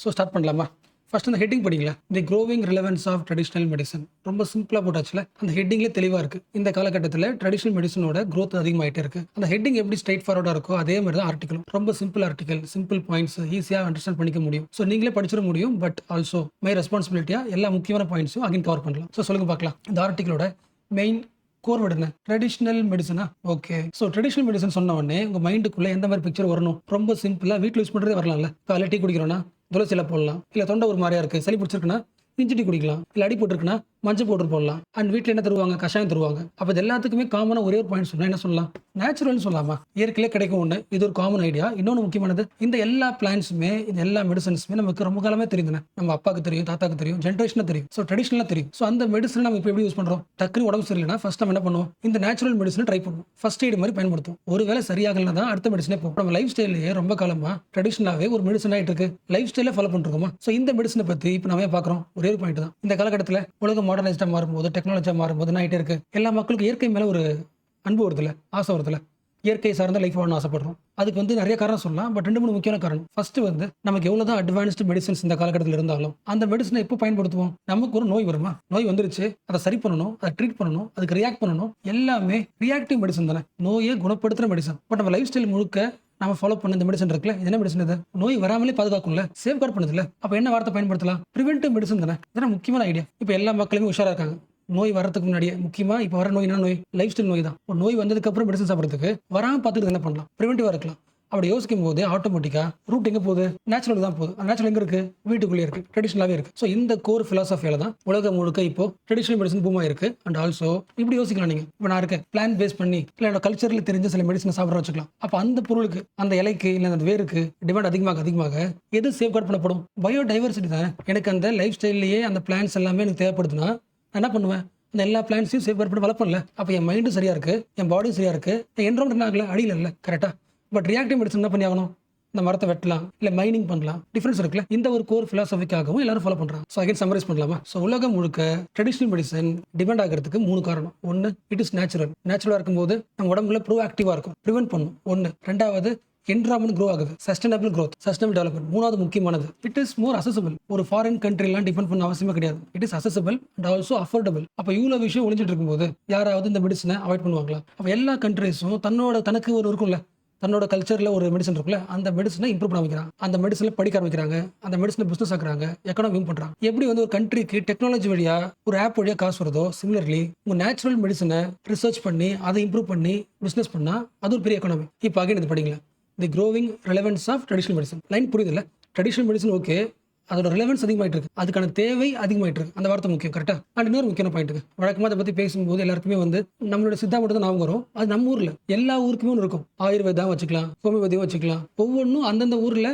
So start பண்ணலாமா? First அந்த heading படிங்களா, the growing relevance of traditional medicine. ரொம்ப சிம்பிளா போட்டாச்சுல, அந்த ஹெட்டிங்லேயே தெளிவா இருக்கு. இந்த காலகட்டத்தில் ட்ரெடிஷனல் மெடிசனோட growth அதிகமாயிட்டே இருக்கு. அந்த ஹெட்டிங் எப்படி ஸ்ட்ரைட் ஃபார்வர்டா இருக்கோ அதே மாதிரி தான் ஆர்டிக்கலும். ரொம்ப சிம்பிள் ஆர்டிக்கல், சிம்பிள் பாயிண்ட்ஸ், ஈஸியா அண்டர்ஸ்டாண்ட் பண்ணிக்க முடியும். ஸோ நீங்களே படிச்சிட முடியும். பட் ஆல்சோ மை ரெஸ்பான்சிபிலிட்டியா எல்லா முக்கியமான பாயிண்ட்ஸும் அகைன் கவர் பண்ணலாம். ஸோ சொல்லுங்க பார்க்கலாம், இந்த ஆர்டிக்கலோட மெயின் கோர் வேர்ட் என்ன? ட்ரெடிஷனல் மெடிசனா? ஓகே. ஸோ ட்ரெடிஷனல் மெடிசன் சொன்ன உடனே உங்க மைண்டுக்குள்ள எந்த மாதிரி பிக்சர் வரணும்? ரொம்ப சிம்பிளா வீட்டில் யூஸ் பண்றதே வரலாம்ல. காலைல டீ குடிக்கிறோம்னா துளசியில போடலாம். இல்ல தொண்டை ஒரு மாதிரியா இருக்கு, சளி பிடிச்சிருக்குன்னா இஞ்சி டீ குடிக்கலாம். இல்ல அடி போட்டிருக்குன்னா மஞ்சள் பவுடர் போடலாம். அண்ட் வீட்டில் என்ன தருவாங்க? கஷாயம் தருவாங்க. அப்போ இது எல்லாத்துக்குமே காமனா ஒரே ஒரு பாயிண்ட் சொன்னா என்ன சொல்லலாம்? நேச்சுரல்னு சொல்லலாமா? இயற்கையிலே கிடைக்கும் ஒன்று. இது ஒரு காமன் ஐடியா. இன்னொன்று முக்கியமானது, இந்த எல்லா பிளான்ஸுமே, இந்த எல்லா மெடிசன்ஸுமே நமக்கு ரொம்ப காலமே தெரியுதுண்ணே. நம்ம அப்பாவுக்கு தெரியும், தாத்தாக்கு தெரியும், ஜென்ரேஷனாக தெரியும். ஸோ ட்ரெடிஷனலாக தெரியும். ஸோ அந்த மெடிசன் நம்ம இப்போ எப்படி யூஸ் பண்றோம்? டக்குனு உடம்பு சரியில்லைன்னா ஃபர்ஸ்ட் நம்ம என்ன பண்ணுவோம்? இந்த நேச்சுரல் மெடிசனை ட்ரை பண்ணுவோம். ஃபர்ஸ்ட் எய்ட் மாதிரி பயன்படுத்துவோம். ஒருவேளை சரியாகலன்னா தான் அடுத்த மெடிசனே போகும். நம்ம லைஃப் ஸ்டைலே ரொம்ப காலமா ட்ரெடிஷனலாகவே ஒரு மெடிசன் ஆகிட்டு இருக்கு. லைஃப் ஸ்டைலே ஃபாலோ பண்ணிருக்கோமா? ஸோ இந்த மெடிசனை பற்றி இப்போ நம்ம பார்க்குறோம். ஒரே ஒரு பாயிண்ட் தான். இந்த காலகட்டத்தில் உலகம் மாடர்னைஸ்டாக மாறும்போது, டெக்னாலஜியாக மாறும்போது என்ன ஆகிட்டே இருக்கு? எல்லா மக்களுக்கும் இயற்கை மேலே ஒரு அன்பு வருதுல, ஆசை வருதுல. இயற்கை சார்ந்த லைஃப் வாழணும்னு ஆசைப்படுறோம். அதுக்கு நிறைய காரணம் சொல்லலாம். பட் 2 3 முக்கியமான காரணம். ஃபர்ஸ்ட் நமக்கு எவ்வளவுதான் அட்வான்ஸ்டு மெடிசன்ஸ் இந்த காலகட்டத்தில் இருந்தாலும் அந்த மெடிசனை எப்போ பயன்படுத்துவோம்? நமக்கு ஒரு நோய் வருமா? நோய் வந்துருச்சு, அதை சரி பண்ணணும், அதை ட்ரீட் பண்ணணும், அதுக்கு ரியாக்ட் பண்ணணும். எல்லாமே ரியாக்டிவ் மெடிசன் தானே, நோயை குணப்படுத்துற மெடிசன். பட் நம்ம லைஃப் ஸ்டைல் முழுக்க நம்ம ஃபாலோ பண்ண இந்த மெடிசன் இருக்குல்ல, இது என்ன மெடிசன்? இது நோய் வராமலே பாதுகாக்கும்ல, சேஃப் கார்டு பண்ணுதுல. அப்ப என்ன வார்த்தை பயன்படுத்தலாம்? பிரிவென்டிவ் மெடிசன் தானே. இதெல்லாம் முக்கியமான ஐடியா. இப்போ எல்லா மக்களுமே உஷாரா இருக்காங்க. நோய் வரதுக்கு முன்னாடியே, முக்கியமா இப்போ வர நோய் என்ன நோய்? லைஃப் ஸ்டைல் நோய் தான். ஒரு நோய் வந்ததுக்கு அப்புறம் மெடிசன் சாப்பிட்றதுக்கு வராம பார்த்துட்டு என்ன பண்ணலாம்? ப்ரிவென்டிவா இருக்கலாம். அப்படி யோசிக்கும் போது ஆட்டோமேட்டிக்கா ரூட் எங்க போகுது? நேச்சுரல் தான் போகுது. நேச்சுரல் எங்க இருக்கு? வீட்டுக்குள்ளே இருக்கு, ட்ரெடிஷனலாவே இருக்கு. ஸோ இந்த கோர் பிலாசபியால தான் உலகம் முழுக்க இப்போ ட்ரெடிஷனல் மெடிசன் பூமா இருக்கு. அண்ட் ஆல்சோ இப்படி யோசிக்கலாம் நீங்க. இப்போ நான் இருக்கேன், பிளான் பேஸ் பண்ணி இல்லை என்னோட கல்ச்சர்ல தெரிஞ்ச சில மெடிசன் சாப்பிட வச்சுக்கலாம். அப்போ அந்த பொருளுக்கு, அந்த இலைக்கு இல்லை அந்த வேருக்கு டிமாண்ட் அதிகமாக எது சேஃப் கார்டு பண்ணப்படும்? பயோடைவர்சிட்டி தான். எனக்கு அந்த லைஃப் ஸ்டைல்லையே அந்த பிளான்ஸ் எல்லாமே எனக்கு தேவைப்படுதுன்னா நான் என்ன பண்ணுவேன்? இந்த எல்லா பிளான்ஸையும் சேஃப் பண்ணி வளர்ப்பல. அப்போ என் மைண்டும் சரியா இருக்கு, என் பாடியும் சரியா இருக்கு, என் என்வரன்மெண்ட் ஆகல, அடியில் இல்லை, கரெக்டா? பட் ரியாக்டிவ் மெடிசன் என்ன பண்ணி ஆகணும்? இந்த மரத்தை வெட்டலாம், இல்லை மைனிங் பண்ணலாம். டிஃபரன்ஸ் இருக்குல்ல. இந்த ஒரு கோர் பிலாசபிக்காகவும் எல்லாரும் ஃபாலோ பண்றாங்க. ஸோ அகைன் சம்மரைஸ் பண்ணலாமா? ஸோ உலகம் முழுக்க ட்ரெடிஷனல் மெடிசன் டிபெண்ட் ஆகிறதுக்கு 3 காரணம். ஒன்று, இட் இஸ் நேச்சுரல். நேச்சுரலாக இருக்கும்போது நம்ம உடம்புல ப்ரோ ஆக்டிவாக இருக்கும், ப்ரிவென்ட் பண்ணும். ஒன்று. ரெண்டாவது, என்விரான்மெண்ட் க்ரோ ஆகுது, சஸ்டைனபிள் growth, சஸ்டைனபிள் டெவலப்மெண்ட். மூணாவது முக்கியமானது, இட் இஸ் மோர் அசசபிள். ஒரு ஃபாரின் கண்ட்ரிலாம் டிபெண்ட் பண்ண அவசியமே கிடையாது. It is accessible and also affordable. அப்போ இவ்வளோ விஷயம் ஒழிஞ்சிட்டு இருக்கும்போது யாராவது இந்த மெடிசனை அவாய்ட் பண்ணுவாங்களா? அப்போ எல்லா கண்ட்ரிஸும் தனக்கு ஒரு இருக்கும்ல, தன்னோட கல்ச்சரில் ஒரு மெடிசன் இருக்குல்ல, அந்த மெடிசனை இம்ப்ரூவ் பண்ண வைக்கிறாங்க, அந்த மெடிசனில் படிக்க ஆரம்பிக்கிறாங்க, அந்த மெடிசனை பிஸ்னஸ் ஆக்குறாங்க, எக்கனாமி பண்ணுறாங்க. எப்படி ஒரு கண்ட்ரிக்கு டெக்னாலஜி வழியா, ஒரு ஆப் வழியா காசு வருதோ, சிமிலர்லி உங்க நேச்சுரல் மெடிசனை ரிசர்ச் பண்ணி அதை இம்ப்ரூவ் பண்ணி பிஸ்னஸ் பண்ணா அது ஒரு பெரிய எக்கனாமி. இப்போ அகைன் இது படிங்களா, the growing relevance of traditional medicine. Line புரியுது இல்லை? ட்ரெடிஷனல் மெடிசன் ஓகே, அதோட ரெலவன்ஸ் அதிகமாயிட்டு இருக்கு, அதுக்கான தேவை அதிகமாயிட்டு இருக்கு. அந்த வார்த்தை முக்கியம், கரெக்டா? அண்ட் இன்னொரு முக்கியமான பாயிண்ட் இருக்கு. வழக்கமாக அதை பத்தி பேசும்போது எல்லாருக்குமே நம்மளோட சித்தா மட்டும் தான் ஞாபகம் வரும். அது நம்ம ஊர்ல எல்லா ஊருக்குமே ஒன்று இருக்கும். ஆயுர்வேதம் வச்சுக்கலாம், ஹோமியோபதியும் வச்சுக்கலாம். ஒவ்வொன்றும் அந்தந்த ஊர்ல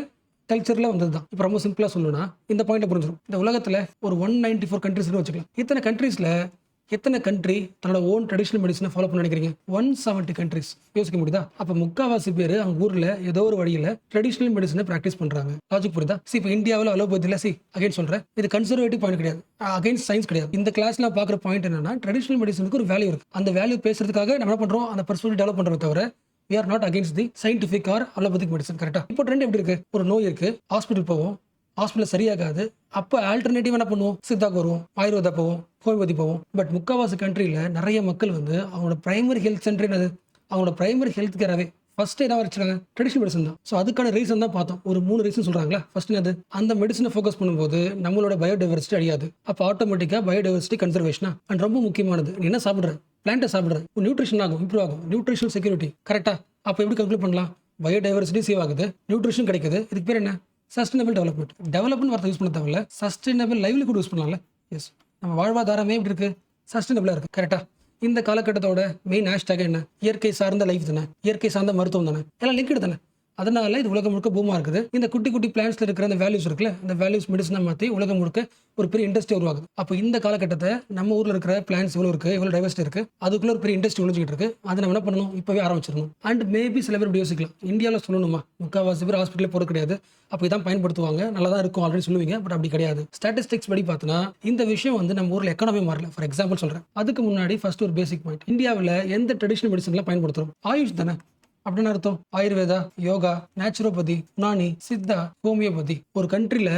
கல்ச்சர்ல வந்தது தான். இப்போ ரொம்ப சிம்பிளா சொல்லணும்னா இந்த பாயிண்ட் புரிஞ்சிடும். இந்த உலகத்துல ஒரு 194 கண்ட்ரிஸ் வச்சுக்கலாம். இத்தனை கண்ட்ரீஸ்ல எத்தனை கண்ட்ரி தன்னோட ஓன் ட்ரெடிஷனல் மெடிசனை ஃபாலோ பண்ண நினைக்கிறீங்க? 170 கண்ட்ரிஸ். யோசிக்க முடியுதா? அப்போ முக்காவாசி பேர் அவங்க ஊர்ல ஏதோ ஒரு வழியில ட்ரெடிஷனல் மெடிசனை பிராக்டிஸ் பண்றாங்க. லாஜிக் புரியுதா? இப்போ இந்தியாவில் அலோபதியில் அகைன் சொல்றேன், இது கன்சர்வேட்டிவ் பாயிண்ட் கிடையாது, அகைன்ஸ்ட் சயின்ஸ் கிடையாது. இந்த கிளாஸ்ல பார்க்குற பாயிண்ட் என்னன்னா, ட்ரெடிஷனல் மெடிசனுக்கு ஒரு வேல்யூ இருக்கு. அந்த வேல்யூ பேசுறதுக்காக நம்ம என்ன பண்றோம்? அந்த பர்ஸ்பெக்டிவ் டெவலப் பண்றோம். தவிர we are not against the scientific or allopathic medicine. கரெக்டா? இப்போ ட்ரெண்ட் எப்படி இருக்கு? ஒரு நோய் இருக்கு, ஹாஸ்பிட்டல் போவோம், ஹாஸ்பிட்டல் சரியாகாது, அப்போ ஆல்டர்னேட்டிவ் என்ன பண்ணுவோம்? சித்தாக்கு வருவோம், ஆயுர்வேதா போவோம், ஹோமியோபதி போவோம். பட் முக்காவாசி கண்ட்ரியில் நிறைய மக்கள் அவங்களோட பிரைமரி ஹெல்த் சென்டர் என்னது? அவங்களோட பிரைமரி ஹெல்த் கேராகவே ஃபர்ஸ்ட் என்ன வச்சுருக்காங்க? ட்ரெடிஷனல் மெடிசன் தான். ஸோ அதுக்கான ரீசன் தான் பார்த்தோம். ஒரு 3 ரீசன் சொல்றாங்களா? ஃபர்ஸ்ட் அது, அந்த மெடிசனை ஃபோக்கஸ் பண்ணும்போது நம்மளோட பயோடைவர்சிட்டி அழியாது. அப்போ ஆட்டோமேட்டிக்காக பயோடைவர்சிட்டி கன்சர்வேஷனா. அண்ட் ரொம்ப முக்கியமானது, நீ என்ன சாப்பிட்ற? பிளான்ட்டை சாப்பிட்ற, நியூட்ரிஷன் ஆகும், இம்ப்ரூவ் ஆகும், நியூட்ரிஷனல் செக்யூரிட்டி. கரெக்டா? அப்போ எப்படி கன்க்ளூட் பண்ணலாம்? பயோடைவர்சிட்டி சேவ் ஆகுது, நியூட்ரிஷன் கிடைக்குது. இதுக்கு பேர் என்ன? Sustainable development. டெவலப்மெண்ட் வார்த்தை யூஸ் பண்ண தேவையில்ல, சஸ்டைனபிள் லைவ்லிஹுட் யூஸ் பண்ணலாம்ல. எஸ், நம்ம வாழ்வாதாரமே எப்படி இருக்கு? சஸ்டைனபிளா இருக்கு. கரெக்டா? இந்த காலகட்டத்தோட மெயின் ஹேஷ்டாக் என்ன? இயற்கை சார்ந்த லைஃப் தானே, இயற்கை சார்ந்த மருத்துவம் தானே, எல்லாம் லிங்க்டு தானே. அதனால இது உலகம் முழுக்க பூமா இருக்குது. இந்த குட்டி குட்டி பிளான்ஸ்ல இருக்கிற அந்த வேல்யூஸ் இருக்குல்ல, அந்த வேல்யூஸ் மெடிசனை மாற்றி உலகம் முழுக்க ஒரு பெரிய இண்டஸ்ட்ரி உருவாகுது. அப்போ இந்த காலகட்டத்தை நம்ம ஊர்ல இருக்கிற பிளான்ஸ் இவ்வளோ இருக்கு, இவ்வளோ டைவர்சிட்டி இருக்கு, அதுக்குள்ள ஒரு பெரிய இண்டஸ்ட்ரி ஒழிஞ்சிட்டு இருக்கு. அதை நம்ம என்ன பண்ணணும்? இப்பவே ஆரம்பிச்சிடணும். அண்ட் மேபி சில பேர் இப்படி யோசிக்கலாம், இந்தியாவில் சொல்லணுமா, முக்கால்வாசி பேர் ஹாஸ்பிட்டலே போகிறது கிடையாது, அப்போ இதான் பயன்படுத்துவாங்க, நல்லா தான் இருக்கும் ஆல்ரெடி சொல்லுவீங்க. பட் அப்படி கிடையாது. ஸ்டாட்டிஸ்டிக்ஸ் படி பார்த்தோன்னா இந்த விஷயம் நம்ம ஊரில் எக்கனாமி மாறல. ஃபார் எக்ஸாம்பிள் சொல்கிறேன். அதுக்கு முன்னாடி ஃபர்ஸ்ட் ஒரு பேசிக் பாயிண்ட், இந்தியாவில் எந்த ட்ரெடிஷனல் மெடிசன்லாம் பயன்படுத்துகிறோம்? ஆயுஷ் தானே. அப்படின்னு அர்த்தம். Ayurveda, yoga, naturopathy, Unani, Siddha, homeopathy. ஒரு கண்ட்ரில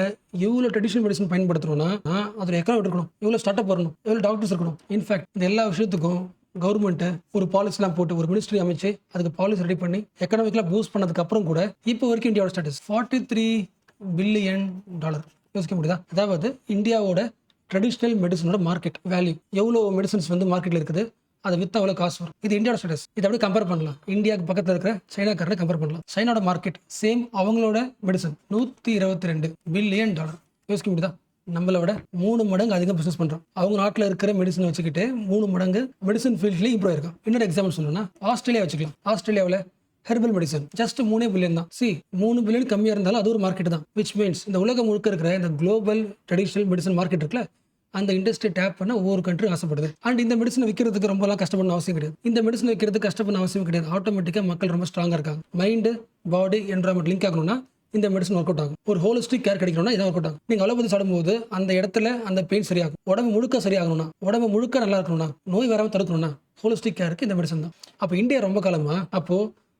எவ்வளோ ட்ரெடிஷனல் மெடிசன் பயன்படுத்துறோம்னா, அதில் எக்கனாமிக் இருக்கணும், எவ்வளோ ஸ்டார்ட் அப் வரணும், எவ்வளோ டாக்டர்ஸ் இருக்கணும். இன்ஃபேக்ட் இந்த எல்லா விஷயத்துக்கும் கவர்மெண்ட் ஒரு பாலிசிலாம் போட்டு ஒரு மினிஸ்ட்ரி அமைச்சு அதுக்கு பாலிசி ரெடி பண்ணி எக்கனாமிக்லாம் பூஸ்ட் பண்ணதுக்கு அப்புறம் கூட இப்போ வரைக்கும் இந்தியாவோட ஸ்டேட்டஸ் $43 பில்லியன். யோசிக்க முடியுதா? அதாவது இந்தியாவோட ட்ரெடிஷ்னல் மெடிசனோட மார்க்கெட் வேல்யூ, எவ்வளோ மெடிசன்ஸ் வந்து மார்க்கெட்டில் இருக்குது, அதை வித்தா அவ்வளோ காசு வரும். இது இந்தியாவோட ஸ்டேட்டஸ். இதை அப்படியே கம்பேர் பண்ணலாம். இந்தியாவுக்கு பக்கத்தில் இருக்கிற சைனாக்காரனை கம்பேர் பண்ணலாம். சைனாவோட மார்க்கெட் சேம், அவங்களோட மெடிசன் $122 பில்லியன். யோசிக்க முடியுதா? நம்மளோட 3 மடங்கு அதிகம் பிசினஸ் பண்றோம். அவங்க நாட்டில் இருக்கிற மெடிசன் வச்சுக்கிட்டு 3 மடங்கு மெடிசன் ஃபீல்ட்லேயே இம்ப்ரூவ் ஆயிருக்கும். இன்னொரு எக்ஸாம்பிள் சொல்லணும்னா ஆஸ்திரேலியா வச்சுக்கலாம். ஆஸ்திரேலியாவில் ஹெர்பல் மெடிசன் ஜஸ்ட் 3 பில்லியன் தான். 3 பில்லியன் கம்மியாக இருந்தாலும் அது ஒரு மார்க்கெட் தான். விச் மீன்ஸ் இந்த உலகம் முழுக்க இருக்கிற இந்த குளோபல் ட்ரெடிஷனல் மெடிசன் மார்க்கெட் இருக்குல்ல, அந்த இண்டஸ்ட்ரி டேப் பண்ண ஒவ்வொரு கண்ட்ரி ஆசைப்படுது. அண்ட் இந்த மெடிசன் விற்கிறதுக்கு ரொம்பலாம் கஷ்டப்படணும் அவசியம் கிடையாது. இந்த மெடிசன் விற்கிறதுக்கு கஷ்டப்படணும் அவசியம் கிடையாது. ஆட்டோமேட்டிக்காக மக்கள் ரொம்ப ஸ்ட்ராங்காக இருக்காங்க. மைண்டு, பாடி, என்வரான்மெண்ட் லிங்க் ஆகணும்னா இந்த மெடிசன் ஒர்க் அவுட் ஆகும். ஒரு ஹோலிஸ்டிக் கேர் கிடைக்கணும்னா இதான் ஒர்க் அவுட் ஆகும். நீங்கள் அலோபதி சாப்பிடும்போது அந்த இடத்துல அந்த பெயின் சரியாகும். உடம்பு முழுக்க சரியாகணும்னா, உடம்பு முழுக்க நல்லா இருக்கணும்னா, நோய் வராமல் தடுக்கணும்னா ஹோலிஸ்டிக் கேருக்கு இந்த மெடிசன் தான். அப்போ இந்தியா ரொம்ப காலமா அப்போ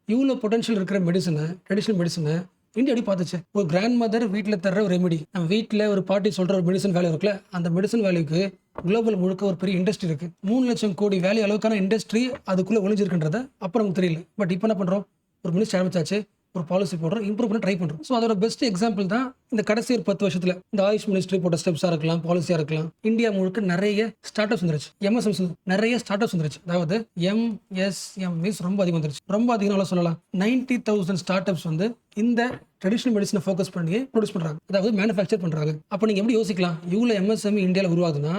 இவ்வளோ பொட்டன்ஷியல் இருக்கிற மெடிசனை, ட்ரெடிஷனல் மெடிசனை இந்தியா எப்படி பார்த்துச்சு? ஒரு கிராண்ட் மதர் வீட்டில் தர்ற ஒரு ரெமெடி, நம்ம வீட்டில் ஒரு பாட்டி சொல்கிற ஒரு மெடிசன் வேல்யூ இருக்குல்ல, அந்த மெடிசன் வேல்யூக்கு குளோபல் முழுக்க ஒரு பெரிய இண்டஸ்ட்ரி இருக்குது. 3 லட்சம் கோடி வேல்யூ அளவுக்கான இண்டஸ்ட்ரி அதுக்குள்ளே ஒளிஞ்சிருக்குன்றத அப்போ நமக்கு தெரியல. பட் இப்போ என்ன பண்ணுறோம்? ஒரு மினிஸ்ட்ரி ஆரம்பிச்சாச்சு, ஒரு பாலிசி போடுறோம், இம்ப்ரூவ் பண்ண ட்ரை பண்ணுறோம். ஸோ அதோட பெஸ்ட் எக்ஸாம்பிள் தான் இந்த கடைசி ஒரு 10 வருஷத்தில் இந்த ஆயுஷ் மினிஸ்ட்ரி போட்ட ஸ்டெப்ஸாக இருக்கலாம், பாலிசியாக இருக்கலாம். இந்தியா முழுக்க நிறைய ஸ்டார்ட் அப்ஸ் வந்துருச்சு. எம்எஸ்எம்ஸ் நிறைய ஸ்டார்ட் அப்ஸ் வந்துருச்சு. அதாவது எம்எஸ்எம்இஸ் ரொம்ப அதிகம் வந்துருச்சு. ரொம்ப அதிகம் சொல்லலாம். 90,000 ஸ்டார்ட் அப்ஸ் வந்து இந்த ட்ரெடிஷனல் மெடிசனை ஃபோக்கஸ் பண்ணி ப்ரொடியூஸ் பண்ணுறாங்க, அதாவது மேனுஃபேக்சர் பண்ணுறாங்க. அப்போ நீங்கள் எப்படி யோசிக்கலாம்? இவ்வளோ எம்எஸ்எம்இ இந்தியாவில் உருவாகுதுன்னா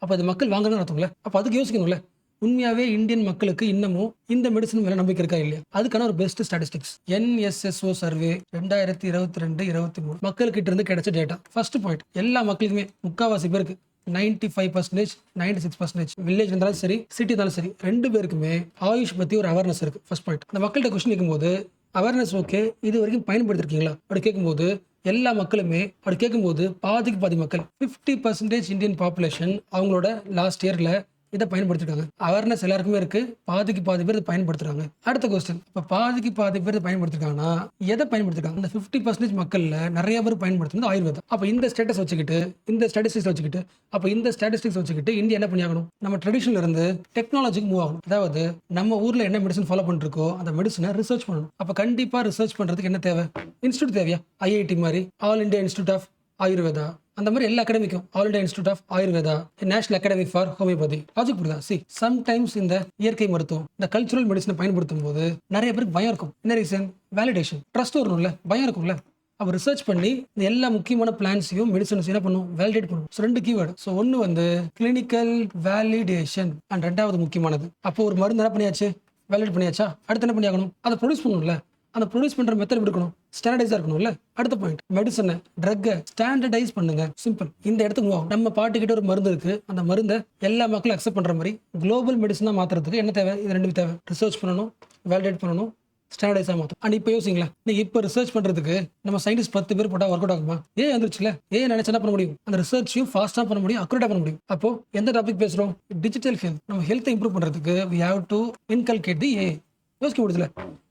அப்போ அது மக்கள் வாங்குறதுன்னு அர்த்தம்ல. அப்போ அதுக்கு யோசிக்கணும்ல, உண்மையாவே இந்தியன் மக்களுக்கு இன்னமும் இந்த மெடிசன் மேல நம்பிக்கை இருக்கா இல்லையா? அதுக்கான ஒரு பெஸ்ட் ஸ்டாட்டிஸ்டிக்ஸ் NSSO சர்வே 2022-23 மக்கள்கிட்ட இருந்து கிடைச்ச டேட்டா. ஃபர்ஸ்ட் பாயிண்ட், எல்லா மக்களுக்குமே முக்காவாசி பேருக்கு 95%, 96% வில்லேஜ் இருந்தாலும் சரி, சிட்டி இருந்தாலும் சரி, 2 பேருக்குமே ஆயுஷ் பத்தி ஒரு அவேர்னஸ் இருக்கு. First point. அந்த மக்கள்கிட்ட கொஸ்டின் கேட்கும்போது அவேர்னஸ் ஓகே, இது வரைக்கும் பயன்படுத்திருக்கீங்களா அப்படி கேட்கும்போது எல்லா மக்களுமே அப்படி கேட்கும்போது பாதிக்கு பாதி மக்கள் 50% இந்தியன் பாப்புலேஷன் அவங்களோட லாஸ்ட் இயர்ல இதை பயன்படுத்திட்டாங்க. அவேர்னஸ் எல்லாருக்குமே இருக்கு, பாதிக்கு பாதி பேர் இதை பயன்படுத்துறாங்க. அடுத்த கொஸ்டின், இப்போ பாதிக்கு பாதி பேர் பயன்படுத்திருக்காங்கன்னா எதை பயன்படுத்திருக்காங்க? இந்த 50% மக்கள்ல நிறைய பேர் பயன்படுத்துறது ஆயுர்வேதம். அப்போ இந்த ஸ்டேட்டஸ் வச்சுக்கிட்டு, இந்த ஸ்டாட்டிஸ்டிக்ஸ் வச்சுக்கிட்டு, அப்போ இந்த ஸ்டாட்டிஸ்டிக்ஸ் வச்சுக்கிட்டு இந்தியா என்ன பண்ணியாகணும்? நம்ம ட்ரெடிஷன்ல இருந்து டெக்னாலஜிக்கு மூவ் ஆகணும். அதாவது நம்ம ஊர்ல என்ன மெடிசன் ஃபாலோ பண்ணிருக்கோ அந்த மெடிசனை ரிசர்ச் பண்ணணும். அப்போ கண்டிப்பா ரிசர்ச் பண்றதுக்கு என்ன தேவை? இன்ஸ்டியூட் தேவையா? IIT மாதிரி, all India institute of Ayurveda, அந்த மாதிரி எல்லா அகாடமிக்கும் all India institute of Ayurveda, national academy for homeopathy. Logic புரியுதா? சம்டைம்ஸ் இந்த இயற்கை மருத்துவம், இந்த கல்ச்சுரல் மெடிசனை பயன்படுத்தும் போது நிறைய பேருக்கு பயம் இருக்கும். என்ன ரீசன்? வேலிடேஷன், ட்ரஸ்ட் வரணும்ல, பயம் இருக்கும்ல. அப்போ ரிசர்ச் பண்ணி இந்த எல்லா முக்கியமான பிளான்ஸையும் மெடிசன்ஸ் என்ன பண்ணும்? வேலிடேட் பண்ணும். So 2 keyword. ஸோ ஒன்று வந்து கிளினிக்கல் வேலிடேஷன் அண்ட் 2வது முக்கியமானது. அப்போ ஒரு மருந்து என்ன பண்ணியாச்சு? வேலிடேட் பண்ணியாச்சா? அடுத்து என்ன பண்ணியாகணும்? அதை ப்ரொடியூஸ் பண்ணணும்ல. அந்த ப்ரொடியூஸ் பண்ற மெத்தட் எப்படி இருக்கணும்? ஸ்டாண்டர்டைஸா இருக்கணும்ல. அடுத்த பாயிண்ட், மெடிசனை, ட்ரக்கை ஸ்டாண்டர்டைஸ் பண்ணுங்க. சிம்பிள். இந்த இடத்துக்கு மூவ். நம்ம பாட்டுக்கிட்ட ஒரு மருந்து இருக்கு, அந்த மருந்தை எல்லா மக்களும் அக்செப்ட் பண்ற மாதிரி குளோபல் மெடிசனா மாத்துறதுக்கு என்ன தேவை? இது 2 தேவை. ரிசர்ச் பண்ணணும், வேலிடேட் பண்ணணும், ஸ்டாண்டர்டைஸா மாற்றும். அண்ட் இப்போ யோசிங்களா, நீங்க இப்போ ரிசர்ச் பண்றதுக்கு நம்ம சயின்டிஸ்ட் 10 பேர் போட்டா ஒர்க் அவுட் ஆகுமா? வந்துருச்சுல, நினைச்சா என்ன பண்ண முடியும்? அந்த ரிசர்ச்சையும் ஃபாஸ்டா பண்ண முடியும், அக்யூரேட்டா பண்ண முடியும். அப்போ எந்த டாபிக் பேசுறோம்? Digital health. நம்ம ஹெல்த்தை இம்ப்ரூவ் பண்றதுக்கு we have to inculcate the AI. யோசிக்க முடியுதுல,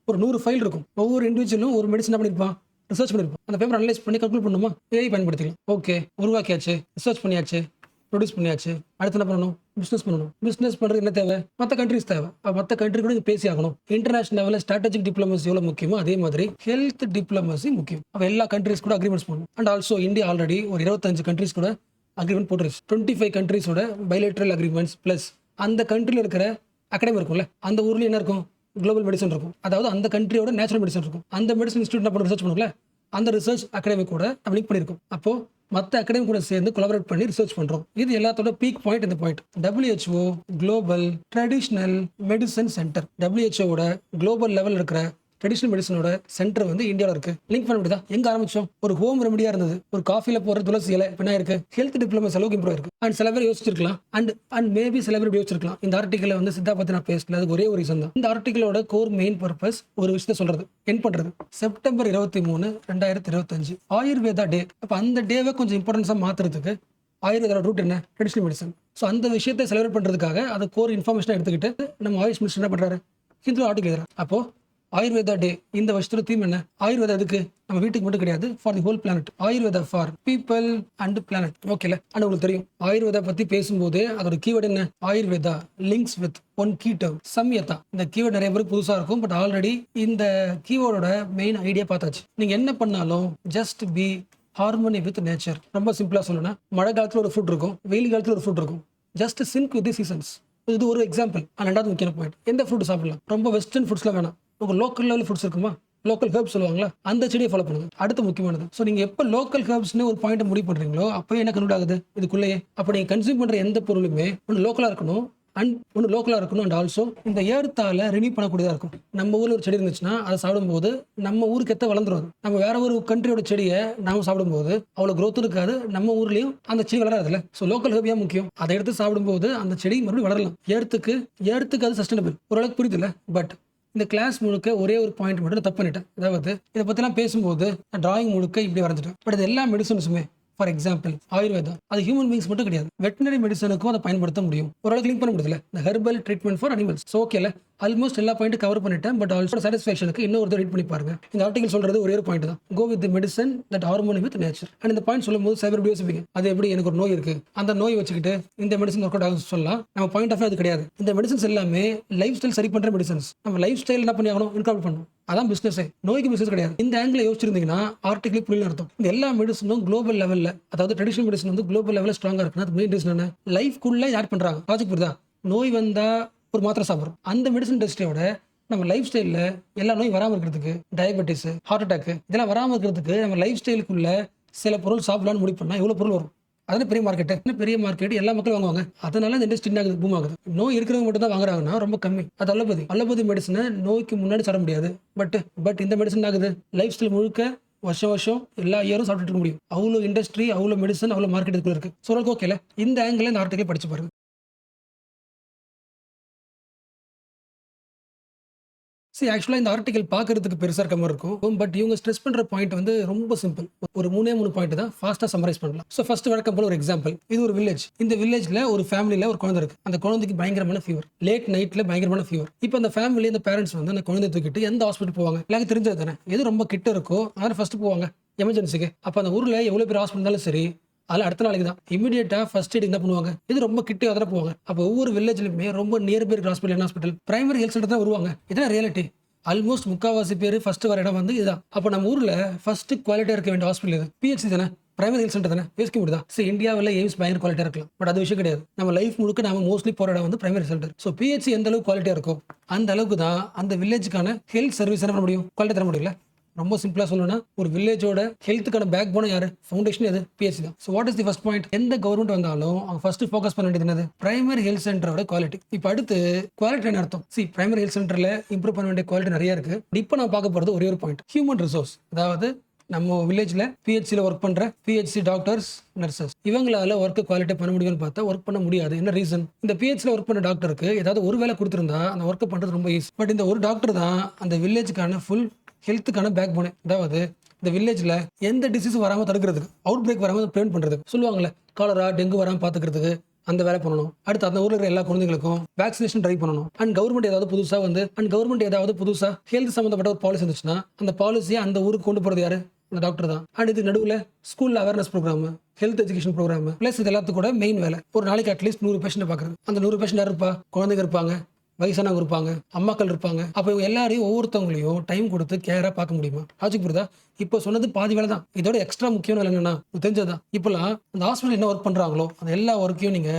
ஒரு 100 ஃபைல் இருக்கும். ஒவ்வொரு இண்டிவிஜுவலும் ஒரு மெடிசன் பண்ணிருப்பான், ரிசர்ச் பண்ணிருப்பான். அந்த பேப்பர் அனலைஸ் பண்ணி கல்குலேட் பண்ணுமா? AI பயன்படுத்திக்கலாம். ஓகே, உருவாக்கியாச்சு, ரிசர்ச் பண்ணியாச்சு, ப்ரொடியூஸ் பண்ணியாச்சு. அடுத்து என்ன பண்ணணும்? பிசினஸ் பண்ணணும். பிசினஸ் பண்றது என்ன தேவை? மற்ற கண்ட்ரிஸ் தேவை. மற்ற கண்ட்ரி கூட பேசி ஆகணும். இன்டர்நேஷனல் லெவலில் ஸ்ட்ராட்டஜிக் டிப்ளமசி எவ்வளவு முக்கியமோ அதே மாதிரி ஹெல்த் டிப்ளமசி முக்கியம். அப்போ எல்லா கண்ட்ரிஸ் கூட அக்ரிமெண்ட்ஸ் பண்ணணும். அண்ட் ஆல்சோ இந்தியா ஆல்ரெடி ஒரு 25 கண்ட்ரிஸ் கூட அக்ரிமெண்ட் போட்டுருச்சு. 25 கண்ட்ரிஸோட பைலேட்ரல் அக்ரிமெண்ட்ஸ் பிளஸ் அந்த கண்ட்ரியில் இருக்கிற அகாடமி இருக்கும்ல, அந்த ஊர்ல என்ன இருக்கும்? குளோபல் மெடிசன் இருக்கும். அதாவது அந்த கண்ட்ரியோட நேச்சுரல் மெடிசன் இருக்கும். அந்த மெடிசன் இன்ஸ்டியூட் நம்ம ரிசர்ச் பண்ணுவோம்ல, அந்த ரிசர்ச் அகாடமி கூட நம்ம லிங்க் பண்ணியிருக்கோம். அப்போ மற்ற அகாடமி கூட சேர்ந்து கொலாபரேட் பண்ணி ரிசர்ச் பண்றோம். இது எல்லாத்தோட பீக் பாயிண்ட். இந்த point WHO global traditional medicine centre, WHOட குளோபல் லெவல் இருக்கிற ட்ரெடிஷனல் மெடிசனோட சென்டர் வந்து இந்தியாவில் இருக்கு. லிங்க் பண்ண முடியுதா? எங்க ஆரம்பிச்சோம்? ஒரு ஹோம் ரெமடியா இருந்தது, ஒரு காஃபில போற துளசி இலை என்ன இருக்கு? ஹெல்த் டிப்ளமசி அளவுக்கு இம்ப்ரூவ் இருக்கு. அண்ட் சில பேர் யோசிச்சிருக்கலாம், அண்ட் மேபி சில பேர் யோசிச்சிருக்கலாம், இந்த ஆர்டிகல்ல வந்து சித்தா பத்தி நான் பேசல, அதுக்கு ஒரே ஒரு ரீசன் தான். இந்த ஆர்டிகளோட கோர் மெயின் பர்பஸ் ஒரு விஷயத்த சொல்றது, என் பண்றது. செப்டம்பர் 23, 2025 ஆயுர்வேதா டே. அப்ப அந்த டேவை கொஞ்சம் இம்பார்ட்டன்ஸா மாத்துறதுக்கு ஆயுர்வேதோட ரூட் என்ன? Traditional medicine. ஸோ அந்த விஷயத்தை செலிப்ரேட் பண்றதுக்காக அதை கோர் இன்ஃபர்மேஷன் எடுத்துக்கிட்டு நம்ம ஆயுஷ் மினிஸ்டர் என்ன பண்றாரு? ஹிந்து ஆர்டிகல் எழுதுறாரு. அப்போ ஆயுர்வேதா டே இந்த வருஷத்துல தீம் என்ன? ஆயுர்வேதா எதுக்கு? நம்ம வீட்டுக்கு மட்டும் கிடையாது, for the whole planet. Ayurveda for people and planet. ஓகேல. அண்ட் உங்களுக்கு தெரியும் ஆயுர்வேதா பத்தி பேசும்போது அதோட கீவேர்டு என்ன? Ayurveda links with one key term சம்யதா. இந்த கீவேர்டு நிறைய பேருக்கு புதுசா இருக்கும், பட் ஆல்ரெடி இந்த கீவேர்டோட மெயின் ஐடியா பார்த்தாச்சு. நீங்க என்ன பண்ணாலும் just be harmony with nature. ரொம்ப சிம்பிளா சொல்லணும்னா, மழை காலத்துல ஒரு ஃபுட் இருக்கும், வெயில் காலத்துல ஒரு ஃபுட் இருக்கும். Just sink with the seasons. இது ஒரு எக்ஸாம்பிள். ரெண்டாவது முக்கியமான பாயிண்ட், எந்த ஃபுட் சாப்பிடலாம்? ரொம்ப வெஸ்டர்ன் ஃபுட்ஸ்லாம் வேணாம். உங்க லோக்கல் லெவல் ஃபுட்ஸ் இருக்குமா? லோக்கல் ஹெர்ப்ஸ் சொல்லுவாங்களா, அந்த செடியை ஃபாலோ பண்ணுங்க. அடுத்து முக்கியமானது, ஸோ நீங்க எப்போ லோக்கல் ஹெர்ப்ஸ்னு ஒரு பாயிண்ட் முடிவு பண்றீங்களோ அப்போ என்ன கன்க்ளூட் ஆகுது இதுக்குள்ளேயே? அப்போ நீங்க கன்சியூம் பண்ற எந்த பொருளுமே ஒன்று லோக்கலா இருக்கணும் அண்ட் ஆல்சோ இந்த ஏர்த்தால ரினியூ பண்ணக்கூடியதா இருக்கும். நம்ம ஊர்ல ஒரு செடி இருந்துச்சுன்னா அதை சாப்பிடும்போது நம்ம ஊருக்கு எத்த வளர்ந்துரும். நம்ம வேற ஒரு கண்ட்ரியோட செடியை நாம சாப்பிடும்போது அவ்வளவு growth இருக்காது, நம்ம ஊர்லயும் அந்த செடி வளராதுல்ல. ஸோ லோக்கல் ஹெர்ப் ஏன் முக்கியம்? அதை எடுத்து சாப்பிடும்போது அந்த செடி மறுபடியும் வளரலாம். ஏர்த்துக்கு அது சஸ்டைனபிள். ஓரளவுக்கு புரியுதுல்ல? பட் இந்த கிளாஸ் முழுக்க ஒரே ஒரு பாயிண்ட் மட்டும் நான் தப்பு பண்ணிட்டேன். அதாவது இதை பத்திலாம் பேசும்போது டிராயிங் முழுக்க இப்படி வரைஞ்சிட்டேன். பட் இது எல்லா மெடிசன்ஸுமே, ஃபார் எக்ஸாம்பிள் ஆயுர்வேதா, அது ஹியூமன் பீங்ஸ் மட்டும் கிடையாது, வெட்டினரி மெடிசனுக்கும் அதை பயன்படுத்த முடியும். ஓரளவுக்கு லிங்க் பண்ண முடியல. இந்த herbal treatment for animals. So ஓகேல, ஆல்மோஸ்ட் எல்லா பாயிண்ட் கவர் பண்ணிட்டேன். பட் ஆல்சோ சாட்டிஸ்ஃபேக்ஷனுக்கு இன்னொரு ரீட் பண்ணி பாருங்க. இந்த ஆர்டிகல் சொல்றது ஒரே ஒரு பாயிண்ட் தான், go with medicine that harmony with nature. And இந்த பாயிண்ட் சொல்லும்போது சைபர் யோசிப்பீங்க, அது எப்படி எனக்கு ஒரு நோய் இருக்கு, அந்த நோய் வச்சுக்கிட்டு இந்த மெடிசன் ஒர்க் அவுட் ஆகும் சொல்லலாம். நம்ம பாயிண்ட் ஆஃப் அது கிடையாது. இந்த மெடிசன்ஸ் எல்லாமே லைஃப் ஸ்டைல் சரி பண்ற மெடிசன்ஸ். நம்ம லைஃப் ஸ்டைல் என்ன பண்ணி ஆகணும்? இன்கார்பரேட் பண்ணணும். அதான் பிசினஸ். நோய்க்கு பிசினஸ் கிடையாது. இந்த ஆங்கிள் யோசிச்சிருந்தீங்கன்னா ஆர்டிகல் புரியல அர்த்தம். இந்த எல்லா மெடிசனும் குளோபல் லெவல்ல, அதாவது ட்ரெடிஷனல் மெடிசன் வந்து குளோபல் லெவல்ல ஸ்ட்ராங்கா இருக்குன்னா அது மெயின் ரீசன் என்ன? லைஃப்குள்ள ஆட் பண்றாங்க. லாஜிக் புரியுதா? நோய் வந்தா ஒரு மாத்திரை சாப்பிட்றோம். அந்த மெடிசன் இண்டஸ்ட்ரியோட நம்ம லைஃப் ஸ்டைலில் எல்லா நோயும் வராமல் இருக்கிறதுக்கு, டயபெட்டிஸ், ஹார்ட் அட்டாக் இதெல்லாம் வராமல் இருக்கிறதுக்கு நம்ம லைஃப் ஸ்டைலுக்குள்ள சில பொருள் சாப்பிடலாம்னு முடிவு பண்ணால் எவ்வளோ பொருள் வரும்? அதான பெரிய மார்க்கெட், எல்லா மக்களும் வாங்குவாங்க. அதனால இந்த இண்டஸ்ட்ரி ஆகுது, பூம் ஆகுது. நோய் இருக்கிறவங்க மட்டும் தான் வாங்குறாங்கன்னா ரொம்ப கம்மி. அது அலோபதி மெடிசனை நோய்க்கு முன்னாடி சாப்பிட முடியாது. பட் இந்த மெடிசன் ஆகுது லைஃப் ஸ்டைல் முழுக்க வருஷம் எல்லா இயரும் சாப்பிட்டு இருக்க முடியும். அவ்வளோ இண்டஸ்ட்ரி, அவ்வளோ மெடிசன், அவ்வளோ மார்க்கெட் இதுக்குள்ள இருக்கு. ஸோ ஓகேல, இந்த ஆங்கிள் இந்த ஆர்டிகல் படிச்சு பாருங்க. ஆக்சுவலாக இந்த ஆர்டிகல் பார்க்கறதுக்கு பெருசாக இருக்க மாதிரி இருக்கும். பட் இவங்க ஸ்ட்ரெஸ் பண்ணுற பாயிண்ட் வந்து ரொம்ப சிம்பிள். ஒரு 3 பாயிண்ட் தான் ஃபாஸ்ட்டாக சம்மரைஸ் பண்ணலாம். ஸோ ஃபர்ஸ்ட் வழக்கம் போல ஒரு எக்ஸாம்பிள். இது ஒரு வில்லேஜ். இந்த வில்லேஜ்ல ஒரு ஃபேமிலியில் ஒரு குழந்தை இருக்கு. அந்த குழந்தைக்கு பயங்கரமான ஃபீவர், லேட் நைட்ல பயங்கரமான ஃபீவர். இப்போ அந்த ஃபேமிலி, அந்த பேரண்ட்ஸ் வந்து அந்த குழந்தைய தூக்கிட்டு எந்த ஹாஸ்பிட்டல் போவாங்க? எல்லாருக்கும் தெரிஞ்சது தானே, எது ரொம்ப கிட்ட இருக்கோ அதனால ஃபர்ஸ்ட் போவாங்க எமர்ஜென்சிக்கு. அப்போ அந்த ஊரில் எவ்வளோ பேர் ஹாஸ்பிட்டல் இருந்தாலும் சரி, அதில் அடுத்த நாளைக்கு தான் இமீடியட்டா ஃபர்ஸ்ட் எய்ட் என்ன பண்ணுவாங்க? இது ரொம்ப கிட்டே அதில் போவாங்க. அப்போ ஒவ்வொரு வில்லேஜ்லையுமே ரொம்ப நியர் பை ஹாஸ்பிட்டல், என்ன ஹாஸ்பிட்டல்? பிரைமரி ஹெல்த் சென்டர் தான் வருவாங்க. இதான் ரியாலிட்டி. ஆல்மோஸ்ட் முக்காவாசி பேர் ஃபர்ஸ்ட் வர இடம் வந்து இதுதான். அப்போ நம்ம ஊர்ல ஃபர்ஸ்ட் குவாலிட்டியா இருக்க வேண்டிய ஹாஸ்பிட்டல் இது பிஹெச்சி தானே, பிரைமரி ஹெல்த் சென்டர் தானே. யோசிக்க முடியுதா? இந்தியாவில் எய்ம்ஸ் பயங்கர குவாலிட்டியா இருக்கலாம், பட் அது விஷயம் கிடையாது. நம்ம லைஃப் முழுக்க நாம மோஸ்ட்லி போற இடம் வந்து பிரைமரி சென்டர். ஸோ பிஹெச்சி எந்த அளவுக்கு குவாலிட்டியா இருக்கோ அந்த அளவுக்கு தான் அந்த வில்லேஜுக்கான ஹெல்த் சர்வீஸ் என்ன பண்ண முடியும், குவாலிட்டி தர முடியல. ரொம்ப சிம்பிளா சொல்லணும்னா ஒரு வில்லேஜோட ஹெல்த்துக்கான பேக் போன யாரு? ஃபவுண்டேஷன் எது? பிஹெச்சி தான். So what is the first point? எந்த கவர்மெண்ட் வந்தாலும் அவங்க ஃபர்ஸ்ட் ஃபோக்கஸ் பண்ண வேண்டியது என்னது? பிரைமரி ஹெல்த் சென்டரோட குவாலிட்டி. இப்போ அடுத்து குவாலிட்டி என்ன அர்த்தம்? பிரைமரி ஹெல்த் சென்டர்ல இம்ப்ரூவ் பண்ண வேண்டிய குவாலிட்டி நிறைய இருக்கு. இப்போ நான் பார்க்க போறது ஒரே ஒரு பாயிண்ட், ஹியூமன் ரிசோர்ஸ். அதாவது நம்ம வில்லேஜ்ல பிஹெச்சியில் ஒர்க் பண்ற பிஹெச்சி டாக்டர்ஸ், நர்சஸ், இவங்களால ஒர்க் குவாலிட்டி பண்ண முடியும்னு பார்த்தா ஒர்க் பண்ண முடியாது. என்ன ரீசன்? இந்த பிஹெச்சியில் ஒர்க் பண்ண டாக்டருக்கு ஏதாவது ஒரு வேலை கொடுத்துருந்தா அந்த ஒர்க் பண்றது ரொம்ப ஈஸி. பட் இந்த ஒரு டாக்டர் தான் அந்த வில்லேஜுக்கான ஃபுல் ஹெல்த்துக்கான பேக் போனே. அதாவது இந்த வில்லேஜ்ல எந்த டிசீஸும் வராம தடுக்கிறதுக்கு, அவுட் பிரேக் வராம ப்ரிவென்ட் பண்றதுக்கு சொல்லுவாங்கல்ல, காலரா டெங்கு வராம பாத்துக்கிறதுக்கு அந்த வேலை பண்ணணும். அடுத்து அந்த ஊர்ல இருக்கிற எல்லா குழந்தைகளுக்கும் வேக்சினேஷன் ட்ரை பண்ணணும். அண்ட் கவர்மெண்ட் ஏதாவது புதுசா ஹெல்த் சம்பந்தப்பட்ட ஒரு பாலிசி இருந்துச்சுன்னா அந்த பாலிசியை அந்த ஊருக்கு கொண்டு போறது யாரு? அந்த டாக்டர் தான். அண்ட் இது நடுவில் ஸ்கூல்ல awareness programme, health education programme, plus இது எல்லாத்துக்கும் கூட மெயின் வேலை ஒரு நாளைக்கு அட்லீஸ்ட் 100 பேஷண்ட் பாக்குறது. அந்த 100 பேஷண்ட் யார் இருப்பா? குழந்தைங்க இருப்பாங்க, வயசானவங்க இருப்பாங்க, அம்மாக்கள் இருப்பாங்க. அப்போ இவங்க எல்லாரையும் ஒவ்வொருத்தவங்களையும் டைம் கொடுத்து கேரா பார்க்க முடியுமா? லாஜிக் புரியுதா? இப்போ சொன்னது பாதி வேலை தான். இதோட எக்ஸ்ட்ரா முக்கியமான வேலை என்னன்னா தெரிஞ்சதுதான். இப்பெல்லாம் அந்த ஹாஸ்பிட்டல் என்ன ஒர்க் பண்றாங்களோ அந்த எல்லா ஒர்க்கையும் நீங்க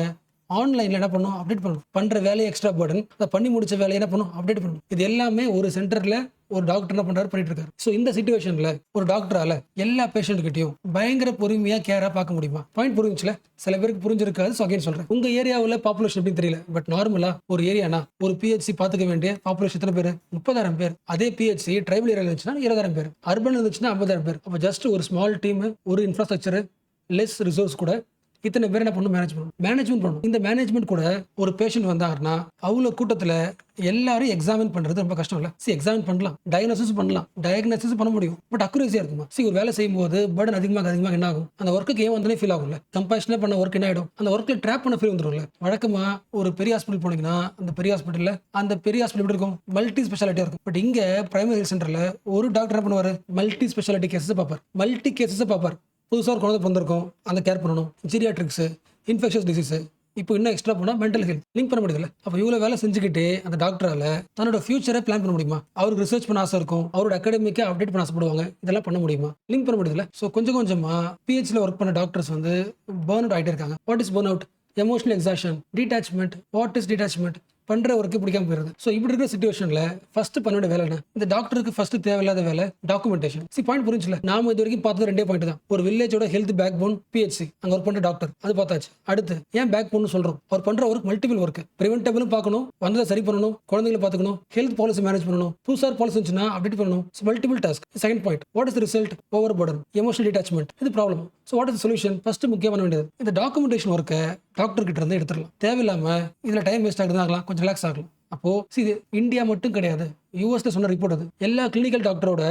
ஆன்லைன்ல என்ன பண்ணும்? அப்டேட் பண்ணணும். பண்ற வேலையை எக்ஸ்ட்ரா பர்டன், அதை பண்ணி முடிச்ச வேலையை என்ன பண்ணும்? அப்டேட் பண்ணணும். இது எல்லாமே ஒரு சென்டர்ல ஒரு டாக்டர் என்ன பண்றாரு? பண்ணிட்டு இருக்காரு. ஸோ இந்த சிச்சுவேஷன்ல ஒரு டாக்டரால எல்லா பேஷண்ட் கிட்டையும் பயங்கர பொறுமையா கேரா பார்க்க முடியுமா? பாயிண்ட் புரிஞ்சுல? சில பேருக்கு புரிஞ்சிருக்காது. ஸோ அகைன் சொல்றேன், உங்க ஏரியாவில் பாப்புலேஷன் எப்படின்னு தெரியல, பட் நார்மலா ஒரு ஏரியானா ஒரு பிஹெச்சி பார்த்துக்க வேண்டிய பாப்புலேஷன் எத்தனை பேர்? 30,000 பேர். அதே பிஹெச்சி ட்ரைபல் ஏரியா இருந்துச்சுன்னா 20,000 பேர், அர்பன் இருந்துச்சுன்னா 50,000 பேர். அப்போ ஜஸ்ட் ஒரு ஸ்மால் டீம், ஒரு இன்ஃப்ராஸ்ட்ரக்சர், லெஸ் ரிசோர்ஸ் கூட இத்தனை பேர் என்ன பண்ணணும், மேனேஜ்மெண்ட் பண்ணணும். இந்த மேனேஜ்மெண்ட் கூட ஒரு பேஷண்ட் வந்தாங்கன்னா அவ்வளோ கூட்டத்தில் எல்லாரும் எக்ஸாமின் பண்றது ரொம்ப கஷ்டம் இல்லை. எக்ஸாமின் பண்ணலாம், டயக்னோசிஸ் பண்ண முடியும், பட் அக்குரேசியா இருக்குமா? ஒரு வேலை செய்யும் போது பர்டன் அதிகமாக என்ன ஆகும், அந்த ஒர்க்குக்கு ஏன் வந்தாலே ஃபீல் ஆகும்ல. கம்பேஷனே பண்ண ஒர்க் என்ன ஆயிடும், அந்த ஒர்க்கில் ட்ராப் பண்ண ஃபீல் வந்துடும்ல. வழக்கமா ஒரு பெரிய ஹாஸ்பிட்டல் போனீங்கன்னா அந்த பெரிய ஹாஸ்பிட்டல் எப்படி இருக்கும், மல்டி ஸ்பெஷாலிட்டியா இருக்கும். பட் இங்க பிரைமரி ஹெல்த் சென்டர்ல ஒரு டாக்டர் என்ன பண்ணுவாரு, மல்டி ஸ்பெஷாலிட்டி கேசஸ் பார்ப்பார். புதுசாக ஒரு குழந்தை பிறந்திருக்கும், அந்த கேர் பண்ணணும், ஜீரியாட்ரிக்ஸ், இன்ஃபெக்ஷஸ் டிசீஸ், இப்போ இன்னும் எக்ஸ்ட்ரா போனால் மென்டல் ஹெல்த் லிங்க் பண்ண முடியல. அப்போ இவ்வளோ வேலை செஞ்சுக்கிட்டு அந்த டாக்டரால தன்னோட ஃபியூச்சரை பிளான் பண்ண முடியுமா? அவருக்கு ரிசர்ச் பண்ண ஆசை இருக்கும், அவரோட அகாடமிக்கை அப்டேட் பண்ண ஆசைப்படுவாங்க, இதெல்லாம் பண்ண முடியுமா? லிங்க் பண்ண முடியல. ஸோ கொஞ்சம் கொஞ்சமா பிஹெச்ல ஒர்க் பண்ண டாக்டர்ஸ் வந்து பர்ன் அவுட் ஆகிட்டே இருக்காங்க. What is burn out? Emotional exhaustion, detachment. What is detachment? பண்ற ஒர்க்கு பிடிக்காம போயிருது. ஸோ இப்படி இருக்கிற சிச்சுவேஷன்ல ஃபர்ஸ்ட் பண்ண வேண்டிய வேலை என்ன? இந்த டாக்டருக்கு ஃபர்ஸ்ட் தேவையில்லாத வேலை டாக்குமெண்டேஷன். பாயிண்ட் புரிஞ்சுல, நாம இது வரைக்கும் பார்த்தது 2 பாயிண்ட் தான். ஒரு வில்லேஜோட ஹெல்த் பேக் போன் பிஹெச்சி, அங்க ஒர்க் பண்ற டாக்டர், அது பார்த்தாச்சு. அடுத்து ஏன் பேக் போன் சொல்றோம், அவர் பண்ற ஒர்க் மல்டிபிள் ஒர்க். பிரிவென்டபிளும் பார்க்கணும், வந்ததை சரி பண்ணணும், குழந்தைகளை பார்த்துக்கணும், ஹெல்த் பாலிசி மேனேஜ் பண்ணணும், புதுசாக பாலிசி இருந்துச்சுன்னா அப்டேட் பண்ணணும். Multiple task. Second point, what is result? Over burden, emotional detachment. இது problem. So what is solution? First முக்கியம் பண்ண வேண்டியது இந்த டாக்குமெண்டேஷன் ஒர்க்கை டாக்டர் கிட்ட இருந்து எடுத்துடலாம். தேவையில்லாம இதுல டைம் வேஸ்ட் ஆகுதுனாகலாம், கொஞ்சம் ரிலாக்ஸ் ஆகலாம். அப்போ இது இந்தியா மட்டும் கிடையாது, யூஎஸ்ல சொன்ன ரிப்போர்ட் அது. எல்லா கிளினிக்கல் டாக்டரோட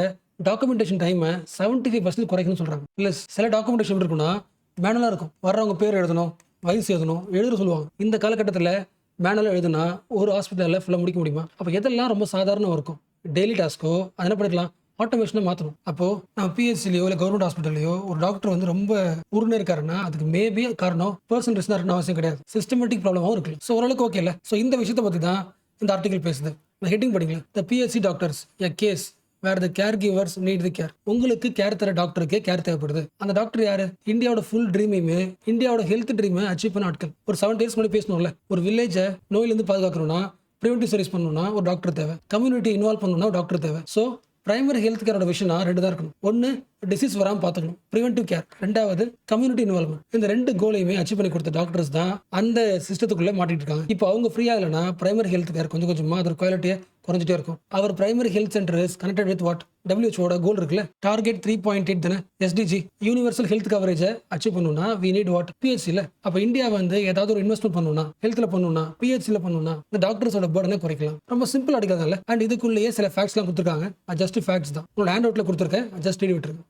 டாக்குமெண்டேஷன் டைமை 75% குறைக்கணும்னு சொல்றாங்க. பிளஸ் சில டாக்குமெண்டேஷன் இருக்குன்னா மேனுவலா இருக்கும், வர்றவங்க பேர் எழுதணும், வயசு எழுத சொல்லுவாங்க. இந்த காலகட்டத்தில் மேனுவலாக எழுதுனா ஒரு ஹாஸ்பிட்டலில் ஃபுல்லாக முடிக்க முடியுமா? அப்போ எதெல்லாம் ரொம்ப சாதாரணம் இருக்கும், டெய்லி டாஸ்க்கோ, அது என்ன பண்ணிக்கலாம், ஆட்டோமேஷனை மாற்றணும். அப்போது நம்ம பிஹெச்சிலையோ இல்லை கவர்மெண்ட் ஹாஸ்பிட்டல்லையோ ஒரு டாக்டர் வந்து ரொம்ப உருணை இருக்காருன்னா அதுக்கு மேபி காரணம் பர்சனல் ரிஸ்க் இருக்கணும் அவசியம் கிடையாது, சிஸ்டமேட்டிக் ப்ராப்ளமாகவும் இருக்கு. ஸோ ஓரளவுக்கு ஓகே இல்லை. ஸோ இந்த விஷயத்தை பற்றி தான் இந்த ஆர்டிகல் பேசுது. இந்த ஹெட்டிங் படிங்களா, the PHC doctors a case where the caregivers need the care. உங்களுக்கு கேர் தர டாக்டருக்கு கேர் தேவைப்படுது. அந்த டாக்டர் யாரு? இந்தியாவோட ஃபுல் ட்ரீமையுமே, இந்தியாவோட ஹெல்த் ட்ரீமை அச்சீவ் பண்ண ஆட்கள். ஒரு 7 days முன்னாடி பேசணும்ல, ஒரு வில்லேஜை நோயிலிருந்து பாதுகாக்கணும்னா, ப்ரிவென்டிவ் சர்வீஸ் பண்ணணும்னா ஒரு டாக்டர் தேவை, கம்யூனிட்டி இன்வால்வ் பண்ணணும்னா ஒரு டாக்டர் தேவை. ஸோ பிரைமரி ஹெல்த் கேரோட விஷயம் 2 தான் இருக்கணும். ஒன்று டிசீஸ் வராமல் பார்த்துக்கணும், ப்ரிவென்டிவ் கேர். 2வது கம்யூனிட்டி இன்வால்வ்மெண்ட். இந்த 2 கோலையுமே அச்சீவ் பண்ணி கொடுத்த டாக்டர்ஸ் தான் அந்த சிஸ்டத்துக்குள்ளே மாட்டிட்டு இருக்காங்க. இப்போ அவங்க ஃப்ரீயா இல்லைன்னா பிரைமரி ஹெல்த் கேர் கொஞ்சம் கொஞ்சமாக அதோட குவாலிட்டியை குறைஞ்சிட்டே இருக்கும். Our primary health centre is connected with what? WHO goal இருக்குல்ல, டார்கெட் 3.8 தானே, SDG, யூனிவர்சல் ஹெல்த் கவரேஜை அச்சீவ் பண்ணணும்னா we need what? PHC இல்ல. அப்போ இந்தியா வந்து ஏதாவது ஒரு இன்வெஸ்ட்மெண்ட் பண்ணணும்னா, ஹெல்த்ல பண்ணணும்னா, PHCல பண்ணணும்னா இந்த டாக்டர்ஸோட பர்டனை குறைக்கலாம். ரொம்ப சிம்பிள் அடிக்கிறதால. அண்ட் இதுக்குள்ளேயே சில ஃபேக்ட்ஸ்லாம் கொடுத்துருக்காங்க, ஜஸ்ட் ஃபேக்ட்ஸ் தான். உங்களோட ஹேண்ட் அவுட்ல கொடுத்துருக்கேன், ஜஸ்ட் ரீட் விட்டுருங்க.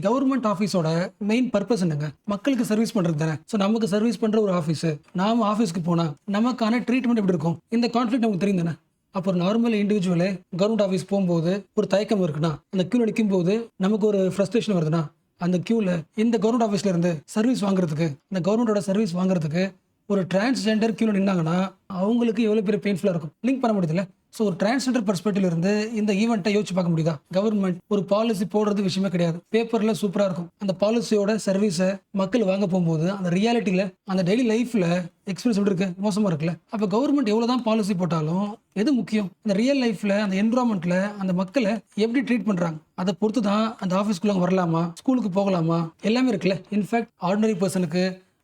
கவர்மெண்ட் ஆஃபீஸோட மெயின் பர்பஸ் என்னங்க? மக்களுக்கு சர்வீஸ் பண்றது தானே. ஸோ நமக்கு சர்வீஸ் பண்ற ஒரு ஆஃபீஸ், நாம ஆஃபீஸ்க்கு போனா நமக்கான ட்ரீட்மெண்ட் எப்படி இருக்கும்? இந்த கான்ஃபிளிக் நமக்கு தெரியும் தானே. அப்போ ஒரு நார்மல் இண்டிவிஜுவலே கவர்மெண்ட் ஆஃபீஸ் போகும்போது ஒரு தயக்கம் இருக்குன்னா, அந்த கியூல நிற்கும் போது நமக்கு ஒரு ஃப்ரஸ்ட்ரேஷன் வருதுன்னா, அந்த கியூல இந்த கவர்மெண்ட் ஆஃபீஸ்ல இருந்து சர்வீஸ் வாங்குறதுக்கு, இந்த கவர்மெண்டோட சர்வீஸ் வாங்குறதுக்கு ஒரு டிரான்ஸ்ஜெண்டர் கியூல நின்னாங்கன்னா அவங்களுக்கு எவ்வளவு பெரிய பெயின்ஃபுல்லா இருக்கும். லிங்க் பண்ண முடியுதுல்ல. ஸோ ஒரு டிரான்ஸ்ஜெண்டர் பெர்ஸ்பெக்டிவ்ல இருந்து இந்த ஈவெண்ட்டை யோசிச்சு பார்க்க முடியுதா? கவர்மெண்ட் ஒரு பாலிசி போடுறது விஷயமே கிடையாது, பேப்பர்ல சூப்பரா இருக்கும். அந்த பாலிசியோட சர்வீஸை மக்கள் வாங்க போகும்போது அந்த ரியாலிட்டியில, அந்த டெய்லி லைஃப்ல எக்ஸ்பீரியன்ஸ் எப்படி இருக்கு? மோசமா இருக்குல்ல. அப்போ கவர்மெண்ட் எவ்வளவுதான் பாலிசி போட்டாலும் எது முக்கியம்? அந்த ரியல் லைஃப்ல, அந்த என்விரான்மெண்ட்ல அந்த மக்களை எப்படி ட்ரீட் பண்றாங்க, அதை பொறுத்து தான் அந்த ஆஃபீஸ்க்குள்ள வரலாமா, ஸ்கூலுக்கு போகலாமா, எல்லாமே இருக்குல்ல. இன்ஃபேக்ட் ஆர்டினரி பர்சனுக்கு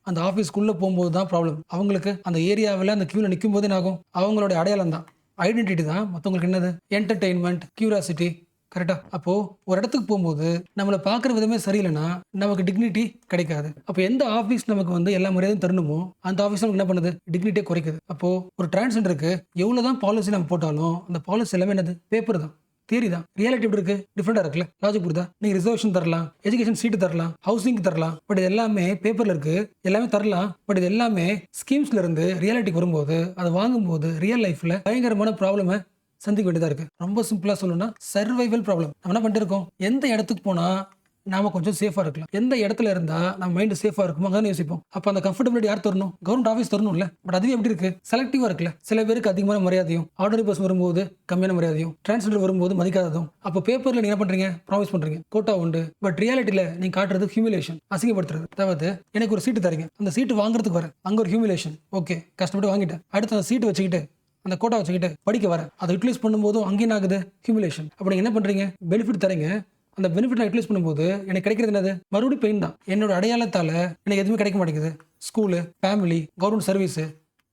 அந்த ஆஃபீஸ்க்குள்ளே போகும்போது தான் ப்ராப்ளம். அவங்களுக்கு அந்த ஏரியாவில் அந்த கியூவில் நிற்கும் போது என்ன ஆகும்? அவங்களோட அடையாளம் தான், ஐடென்டிட்டி தான் மற்றவங்களுக்கு என்னது? Entertainment, curiosity. கரெக்டாக. அப்போது ஒரு இடத்துக்கு போகும்போது நம்மளை பார்க்குற விதமே சரியில்லைன்னா நமக்கு டிக்னிட்டி கிடைக்காது. அப்போ எந்த ஆஃபீஸ் நமக்கு வந்து எல்லா மரியாதையும் தரணுமோ அந்த ஆஃபீஸ் நமக்கு என்ன பண்ணுது? டிக்னிட்டியே குறைக்குது. அப்போது ஒரு டிரான்ஸ்ஜெண்டருக்கு எவ்வளோ தான் பாலிசி நம்ம போட்டாலும் அந்த பாலிசி எல்லாமே என்னது? பேப்பர் தான், தியரி தான். ரியாலிட்டி எப்படி இருக்கு? டிஃப்ரெண்டா இருக்குல்ல. லாஜிக் புரியுதா? நீங்க ரிசர்வேஷன் தரலாம், எஜுகேஷன் சீட்டு தரலாம், ஹவுசிங் தரலாம், பட் இது எல்லாமே பேப்பர்ல இருக்கு, எல்லாமே தரலாம். பட் இது எல்லாமே ஸ்கீம்ஸ்ல இருந்து ரியாலிட்டிக்கு வரும்போது, அதை வாங்கும்போது ரியல் லைஃப்ல பயங்கரமான ப்ராப்ளமை சந்திக்க வேண்டியதா இருக்கு. ரொம்ப சிம்பிளா சொல்லணும்னா சர்வைவல் ப்ராப்ளம். நம்ம என்ன பண்ணிட்டு இருக்கோம்? எந்த இடத்துக்கு போனா நாம கொஞ்சம் சேஃபா இருக்கலாம், எந்த இடத்துல இருந்தா நம்ம மைண்ட் சேஃபா இருக்குமோ அதான் யோசிப்போம். அப்ப அந்த கம்ஃபர்டபிலிட்டி யார் தரணும்? Government office தரணும்ல. பட் அதுவே எப்படி இருக்கு? செலக்டிவா இருக்குல்ல. சில பேருக்கு அதிகமான மரியாதையும், ஆர்டினரி பர்சன் வரும்போது கம்மியான மரியாதையும், டிரான்ஸ்ஜெண்டர் வரும்போது மதிக்காததும். அப்போ பேப்பர்ல நீங்க என்ன பண்றீங்க? ப்ராமிஸ் பண்றீங்க, கோட்டா உண்டு. பட் ரியாலிட்டியில நீங்க காட்டுறது ஹியூமிலேஷன், அசிங்கப்படுத்துறது. அதாவது எனக்கு ஒரு சீட்டு தரீங்க, அந்த சீட்டு வாங்குறதுக்கு வர அங்க ஒரு ஹியூமிலேஷன். ஓகே, கஷ்டப்பட்டு வாங்கிட்டேன். அடுத்து அந்த சீட்டு வச்சுக்கிட்டு, அந்த கோட்டா வச்சுக்கிட்டு படிக்க வர, அதை யூட்டிலைஸ் பண்ணும்போதும் அங்கே ஆகுது ஹியூமிலேஷன். அப்போ நீங்க என்ன பண்றீங்க? பெனிஃபிட் தரீங்க, அந்த பெனிஃபிட் நான் யூட்டிலைஸ் பண்ணும்போது எனக்கு கிடைக்கிறது என்னது? மறுபடியும் பெயின் தான். என்னோட அடையாளத்தால எனக்கு எதுவுமே கிடைக்க மாட்டேங்குது. ஸ்கூலு, ஃபேமிலி, கவர்மெண்ட் சர்வீஸ்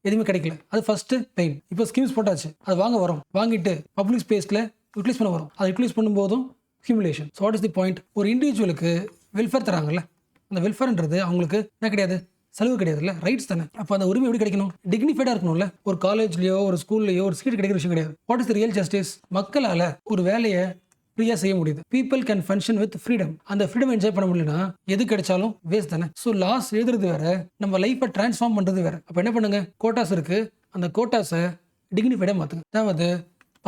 எதுவுமே கிடைக்கல. அது ஃபர்ஸ்ட் பெயின். இப்போ ஸ்கீம்ஸ் போட்டாச்சு, அது வாங்க வரும், வாங்கிட்டு பப்ளிக் ஸ்பேஸ்ல யூட்டிலைஸ் பண்ண வரும். அதை யூட்டிலைஸ் பண்ணும்போதும் humiliation. So what is the point? ஒரு இண்டிவிஜுவலுக்கு வெல்ஃபேர் தராங்கல்ல, அந்த வெல்ஃபேர்ன்றது அவங்களுக்கு என்ன கிடையாது, செலவு கிடையாதுல்ல, ரைட்ஸ் தானே. அப்போ அந்த உரிமை எப்படி கிடைக்கணும்? டிக்னிஃபைடாக இருக்கணும்ல. ஒரு காலேஜ்லையோ ஒரு ஸ்கூல்லையோ ஒரு சீட் கிடைக்கிற விஷயம் கிடையாது. What is the real justice? மக்களால் ஒரு வேலையை ஃப்ரீயாக செய்ய முடியுது. People can function with freedom. அந்த ஃப்ரீடம் என்ஜாய் பண்ண முடியலன்னா எது கிடைச்சாலும் வேஸ்ட் தானே. ஸோ லாஸ் எழுதுறது வேற, நம்ம லைஃப்பை டிரான்ஸ்ஃபார்ம் பண்ணுறது வேற. அப்போ என்ன பண்ணுங்க, கோட்டாஸ் இருக்கு, அந்த கோட்டாஸை டிக்னிஃபைடாக மாற்றுங்க. அதாவது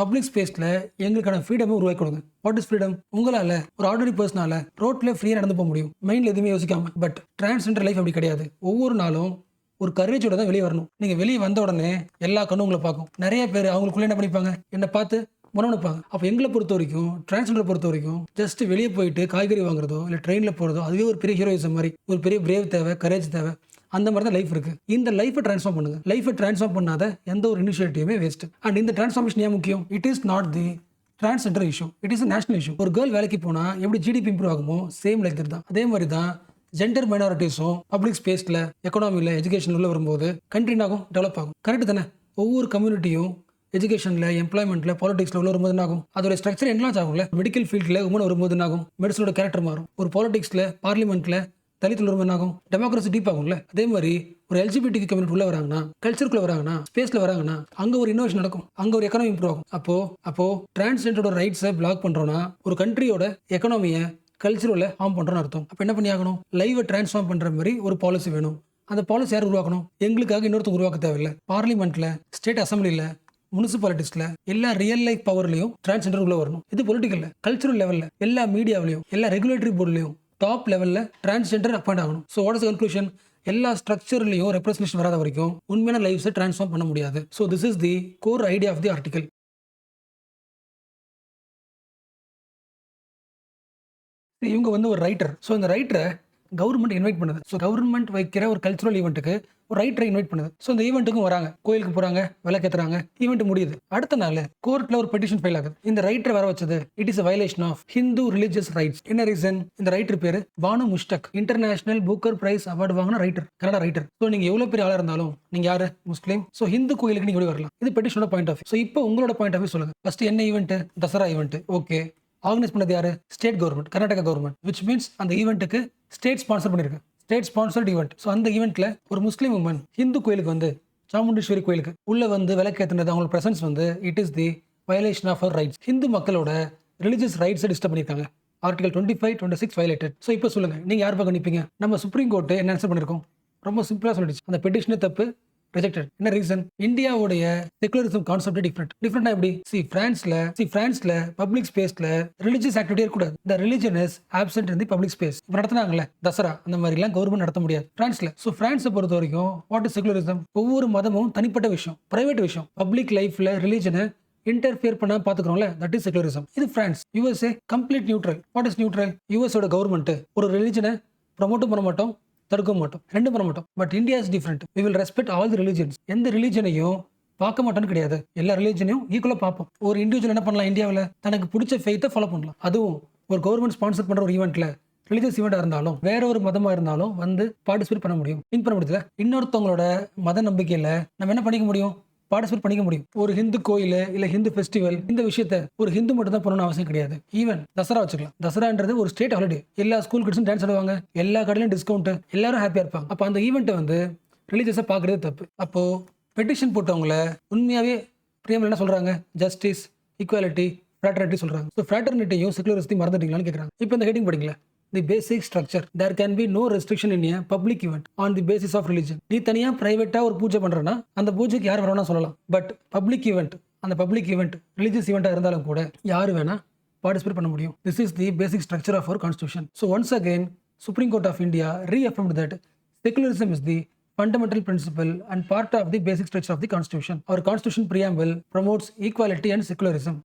பப்ளிக் ஸ்பேஸில் எங்களுக்கான ஃப்ரீடமை உருவாக்கி கொடுங்க. What is freedom? உங்களால் ஒரு ஆர்டினரி பர்சனால ரோட்ல ஃப்ரீயாக நடந்து போக முடியும், மைண்டில் எதுவுமே யோசிக்காம. பட் டிரான்ஸ்ஜெண்டர் லைஃப் அப்படி கிடையாது. ஒவ்வொரு நாளும் ஒரு கரேஜோட தான் வெளியே வரணும். நீங்கள் வெளியே வந்த உடனே எல்லா கண்ணும் உங்களை பார்க்கும். நிறைய பேர் அவங்களுக்குள்ள என்ன பண்ணிப்பாங்க, என்னை பார்த்து முறவனுப்பாங்க. அப்போ எங்களை பொறுத்த வரைக்கும், டிரான்ஸ்ஜெண்டர் பொறுத்த வரைக்கும், ஜஸ்ட் வெளியே போயிட்டு காய்கறி வாங்குறதோ இல்லை ட்ரெயினில் போகிறதோ அதுவே ஒரு பெரிய ஹீரோயிசம் மாதிரி. ஒரு பெரிய பிரேவ் தேவை, கரேஜ் தேவை. அந்த மாதிரி தான் லைஃப் இருக்கு. இந்த லைஃபை ட்ரான்ஸ்ஃபார்ம் பண்ணுங்க. லைஃபை ட்ரான்ஸ்ஃபார்ம் பண்ணாத எந்த ஒரு இனிஷியேட்டிவுமே வேஸ்ட். அண்ட் இந்த ட்ரான்ஸ்ஃபார்மேஷன் ஏன் முக்கியம்? It is not the transgender issue, it is national issue. ஒரு கேர்ள் வேலைக்கு போனால் எப்படி ஜிடிபி இம்ப்ரூவ் ஆகுமோ சேம் லைக் தான். அதே மாதிரி தான் ஜெண்டர் மைனாரிட்டிஸும் பப்ளிக் ஸ்பேஸில், எக்கனாமியில், எஜுகேஷன் உள்ள வரும்போது கண்ட்ரினாகும், டெவலப் ஆகும். கரெக்ட் தானே? ஒவ்வொரு கம்யூனிட்டியும் எஜுகேஷனில், எம்ப்ளாய்மெண்ட்டில், பாலிடிக்ஸில் உள்ள வரும்போது ஆகும். அதோட ஸ்ட்ரக்சர் என்லான்ஸ் ஆகும்ல. மெடிக்கல் ஃபீல்டில் உமன் வரும்போது ஆகும், மெடிசனோட கேரக்டர் மாறும். ஒரு பாலிடிக்ஸில், பார்லிமெண்ட்டில் தலித்தில் ஒரு ஆகும், டெமோக்ரஸி டீப் ஆகும்ல. அதே மாதிரி ஒரு எல்ஜிபிடி கம்யூனிட்டி உள்ள வராங்கன்னா, கல்ச்சருக்குள்ள வராங்கன்னா, ஸ்பேஸ்ல வராங்கன்னா, அங்க ஒரு இன்னோவேஷன் நடக்கும், அங்க ஒரு எக்கனாமி இம்ப்ரூவ் ஆகும். அப்போ டிரான்ஸ்ஜெண்டரோட ரைட்ஸை பிளாக் பண்றோம்னா ஒரு கண்ட்ரியோட எக்கனாமியை, கல்ச்சரில் ஹார்ம் பண்றோம்னு அர்த்தம். அப்போ என்ன பண்ணி ஆகணும்? லைவை டிரான்ஸ்ஃபார்ம் பண்ற மாதிரி ஒரு பாலிசி வேணும். அந்த பாலிசி யார் உருவாக்கணும்? எங்களுக்காக இன்னொருத்தர் உருவாக்க தேவையில்லை. பார்லிமெண்ட்ல, ஸ்டேட் அசம்பிளில, முனிசிபாலிட்டிஸ்ல, எல்லா ரியல் லைஃப் பவர்லையும் டிரான்ஸ்ஜெண்டர் உள்ள வரணும். இது பொலிட்டிக்கல்ல, கல்ச்சரல் லெவல்ல, எல்லா மீடியாவிலையும், எல்லா ரெகுலேட்டரி போர்ட்லையும் டாப் லெவலில் டிரான்ஸ்ஜெண்டர் அப்பாயிண்ட் ஆகணும். So what is conclusion? எல்லா ஸ்ட்ரக்சர்லையும் ரெப்ரஸன்டேஷன் வராத வரைக்கும் உண்மையான லைஃப்ஸை டிரான்ஸ்ஃபார்ம் பண்ண முடியாது. So this is the core idea of the article. இவங்க வந்து ஒரு ரைட்டர். ஸோ இந்த ரைட்டரை கவர்மெண்ட் இன்வைட் பண்ணுது. ஸோ கவர்மெண்ட் வைக்கிற ஒரு கல்ச்சுரல் ஈவெண்ட்டுக்கு ஒரு ரைட்டரை இன்வைட் பண்ணுது. ஸோ இந்த ஈவெண்ட்டுக்கும் வராங்க, கோயிலுக்கு போறாங்க, விளக்கேத்துறாங்க, ஈவெண்ட் முடியுது. அடுத்த நாள் கோர்ட்ல ஒரு பெட்டிஷன் ஃபைல் ஆகுது. இந்த ரைட்டரை வர வச்சது it is a violation of Hindu religious rights. என்ன ரீசன்? இந்த ரைட்டர் பேரு Banu Mushtaq, International Booker Prize award வாங்கின ரைட்டர், கன்னடா ரைட்டர். ஸோ நீங்க எவ்வளவு பெரிய ஆளா இருந்தாலும், நீங்க யாரு, முஸ்லீம், ஸோ ஹிந்து கோயிலுக்கு நீங்க வரலாம். இது பெட்டிஷனோட பாயிண்ட் ஆஃப். ஸோ இப்போ உங்களோட பாயிண்ட் ஆஃப் சொல்லுங்க. ஃபர்ஸ்ட் என்ன event? Dasara event. Okay, organise பண்ணது யாரு? State government, Karnataka government. Which means அந்த ஈவெண்ட்டுக்கு ஸ்டேட் ஸ்பான்சர் பண்ணிருக்கு, ஸ்டேட் ஸ்பான்சர்ட் ஈவெண்ட். ஸோ அந்த ஈவெண்ட்ல ஒரு முஸ்லீம் உமன் ஹிந்து கோயிலுக்கு வந்து, சாமுண்டீஸ்வரி கோயிலுக்கு உள்ள வந்து விளக்கேற்றினது, அவங்களோட பிரசன்ஸ் வந்து it is the violation of our rights. Hindu மக்களோட ரிலிஜியஸ் ரைட்ஸை டிஸ்டர்ப் பண்ணியிருக்காங்க. Article 25, 26 violated. ஸோ இப்போ சொல்லுங்க, நீங்க யார் பக்கம் நிற்பீங்க? நம்ம சுப்ரீம் கோர்ட் என்ன ஆன்சர் பண்ணிருக்கோம்? ரொம்ப சிம்பிளா சொல்லிடுச்சு, அந்த பெட்டிஷனே தப்பு, ரிஜெக்டட். என்ன ரீசன்? இந்தியாவுடைய செகுலரிசம் கான்செப்ட் டிஃபரெண்டா எப்படி? பிரான்ஸ்ல பப்ளிக் ஸ்பேஸ்ல ரிலிஜியஸ் ஆக்டிவிட்டி இருக்கக்கூடாது. த religion is absent in the public space. இப்போ நடத்துனாங்கல்ல தசரா, அந்த மாதிரி எல்லாம் கவர்மெண்ட் நடத்த முடியாது பிரான்ஸ்ல. ஸோ பிரான்ஸை பொறுத்த வரைக்கும் வாட் இஸ் செகுலரிசம்? ஒவ்வொரு மதமும் தனிப்பட்ட விஷயம், பிரைவேட் விஷயம். பப்ளிக் லைஃப்ல ரிலிஜனை இன்டர்ஃபியர் பண்ண பாத்துக்கிறோம்ல, தட் இஸ் செகுலரிசம். இது France. USA complete neutral. What is neutral? யூஎஸோட கவர்மெண்ட் ஒரு ரிலிஜனை ப்ரமோட்டும் பண்ண மாட்டோம், தடுக்க மாட்டோம், ரெண்டும் பண்ண மாட்டோம். But India is different. We will respect all the religions. எந்த ரிலிஜனையும் பார்க்க மாட்டோம்னு கிடையாது, எல்லா ரிலிஜனையும் ஈக்குவலாக பார்ப்போம். ஒரு இண்டிவிஜுவல் என்ன பண்ணலாம்? இந்தியாவில் தனக்கு பிடிச்ச ஃபெய்த்தை ஃபாலோ பண்ணலாம். அதுவும் ஒரு கவர்மெண்ட் ஸ்பான்சர் பண்ற ஒரு ஈவெண்ட்ல, ரிலிஜியஸ் ஈவெண்ட்டாக இருந்தாலும், வேற ஒரு மதமாக இருந்தாலும் வந்து பார்ட்டிசிபேட் பண்ண முடியும், வின் பண்ண முடியல. இன்னொருத்தவங்களோட மத நம்பிக்கையில் நம்ம என்ன பண்ணிக்க முடியும்? பார்ட்டிசிபேட் பண்ணிக்க முடியும். ஒரு ஹிந்து கோயில் இல்ல ஹிந்து ஃபெஸ்டிவல், இந்த விஷயத்தை ஒரு ஹிந்து மட்டும் தான் பண்ணணும்னு அவசியம் கிடையாது. ஈவன் தசரா வச்சுக்கலாம். தசரான்றது ஒரு ஸ்டேட் ஹாலிடே. எல்லா ஸ்கூல் கிட்ஸும் டான்ஸ் ஆடுவாங்க, எல்லா கடையிலும் டிஸ்கவுண்ட், எல்லாரும் ஹாப்பியா இருப்பாங்க. அப்போ அந்த ஈவெண்ட்டை வந்து ரிலீஜியஸா பார்க்கறது தப்பு. அப்போ பெட்டிஷன் போட்டவங்கள உண்மையாவே பிரியமல் என்ன சொல்றாங்க? ஜஸ்டிஸ், ஈக்குவாலிட்டி, ஃப்ராட்டர்னிட்டி சொல்றாங்க. ஸோ ஃப்ராட்டர்னிட்டியும் செகுலரிசத்தையும் மறந்துட்டீங்களான்னு கேட்குறாங்க. இப்போ இந்த heading படிங்களா? The basic structure. There can be no restriction in a public event on the basis of religion. நீ தனியா பிரைவேட்டா ஒரு பூஜை பண்றனா, அந்த பூஜைக்கு யார் வேணா சொல்லலாம். பட் பப்ளிக் ஈவெண்ட், அந்த பப்ளிக் ஈவெண்ட் ரிலீஜியஸ் ஈவெண்டா இருந்தாலும் கூட யார் வேணா பார்ட்டிசிபேட் பண்ண முடியும். This is the basic structure of our constitution. So once again, Supreme Court of India reaffirmed that secularism is the fundamental principle and part of the basic structure of the constitution. Our constitution preamble promotes equality and secularism.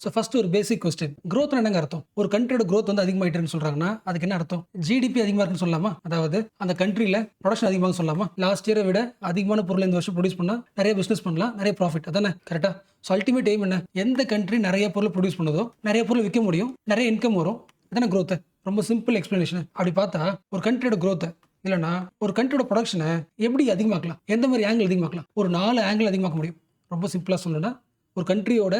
So first ஒரு basic question, growth என்னங்க அர்த்தம்? ஒரு கண்ட்ரியோட growth வந்து அதிகமாயிட்டுன்னு சொல்றாங்கன்னா அதுக்கு என்ன அர்த்தம்? ஜிடிபி அதிகமாக இருக்குன்னு சொல்லலாமா? அதாவது அந்த கண்ட்ரியில் ப்ரொடக்ஷன் அதிகமாக சொல்லலாமா? லாஸ்ட் இயரை விட அதிகமான பொருள் இந்த வருஷம் ப்ரொடியூஸ் பண்ணால் நிறைய பிஸ்னஸ் பண்ணலாம், நிறைய ப்ராஃபிட், அதானே கரெக்டா? ஸோ அல்டிமேட் எய்ம் என்ன? எந்த கண்ட்ரி நிறைய பொருள் ப்ரொடியூஸ் பண்ணுதோ நிறைய பொருள் விற்க முடியும், நிறைய இன்கம் வரும், அதானே growth. ரொம்ப சிம்பிள் எக்ஸ்பிளனேஷன். அப்படி பார்த்தா ஒரு கண்ட்ரியோட growth இல்லைன்னா ஒரு கண்ட்ரியோட ப்ரொடக்ஷனை எப்படி அதிகமாக்கலாம்? எந்த மாதிரி ஆங்கிள் அதிகமாக்கலாம்? ஒரு 4 ஆங்கிள் அதிகமாக்க முடியும். ரொம்ப சிம்பிளாக சொல்லணும்னா ஒரு கண்ட்ரியோட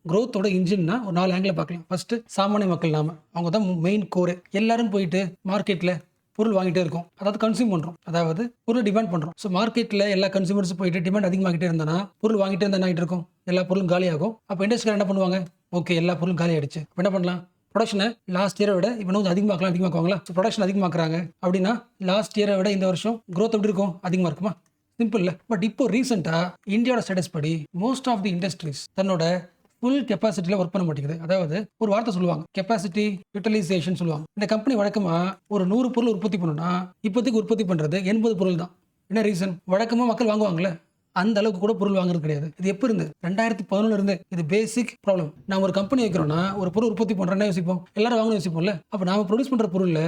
growth-ஓட இன்ஜின்னா ஒரு 4 ஆங்கில பார்க்கலாம். ஃபர்ஸ்ட்டு சாமானிய மக்கள் நாம. அவங்க தான் மெயின் கோரே. எல்லாரும் போயிட்டு மார்க்கெட்ல பொருள் வாங்கிட்டே இருக்கோம். அதாவது கன்சியூம் பண்றோம். அதாவது பொருள் டிமாண்ட் பண்றோம். ஸோ மார்க்கெட்ல எல்லா கன்சியூமர்ஸும் போயிட்டு டிமாண்ட் அதிகமாகிட்டே இருந்தானா, பொருள் வாங்கிட்டே இருந்தா என்ன ஆயிட்டு இருக்கும்? எல்லா பொருளும் காலியாகும். அப்ப இண்டஸ்ட்ரியில என்ன பண்ணுவாங்க? ஓகே, எல்லா பொருளும் காலி ஆயிடுச்சு. அப்ப என்ன பண்ணலாம்? புரொடக்ஷனை லாஸ்ட் இயரை விட இப்போ கொஞ்சம் அதிகமாக்குவாங்களா? ஸோ புரொடக்ஷன் அதிகமாக்குறாங்க அப்படின்னா லாஸ்ட் இயரை விட இந்த வருஷம் growth எப்படி இருக்கும்? அதிகமாக இருக்குமா? சிம்பிள் இல்லை. பட் இப்போ ரீசெண்டாக இந்தியாவோட ஸ்டேட்டஸ் படி மோஸ்ட் ஆஃப் தி இண்டஸ்ட்ரீஸ் தன்னோட ஃபுல் கெப்பாசிட்டியில் ஒர்க் பண்ண மாட்டேங்குது. அதாவது ஒரு வார்த்தை சொல்லுவாங்க, கெப்பாசிட்டி யூட்டிலைசேஷன் சொல்லுவாங்க. இந்த கம்பெனி வழக்கமாக ஒரு 100 பொருள் உற்பத்தி பண்ணணும்னா இப்போதைக்கு உற்பத்தி பண்ணுறது 80 பொருள் தான். என்ன ரீசன்? வழக்கமாக மக்கள் வாங்குவாங்கல்ல, அந்த அளவுக்கு கூட பொருள் வாங்குறது கிடையாது. இது எப்போ இருந்து? 2011 இருந்து இது பேசிக் ப்ராப்ளம். நான் ஒரு கம்பெனி வைக்கிறோம்னா ஒரு பொருள் உற்பத்தி பண்றேன்னா யோசிப்போம், எல்லாரும் வாங்கணும் யோசிப்போம்ல. அப்ப நாம ப்ரொடியூஸ் பண்ற பொருள்ல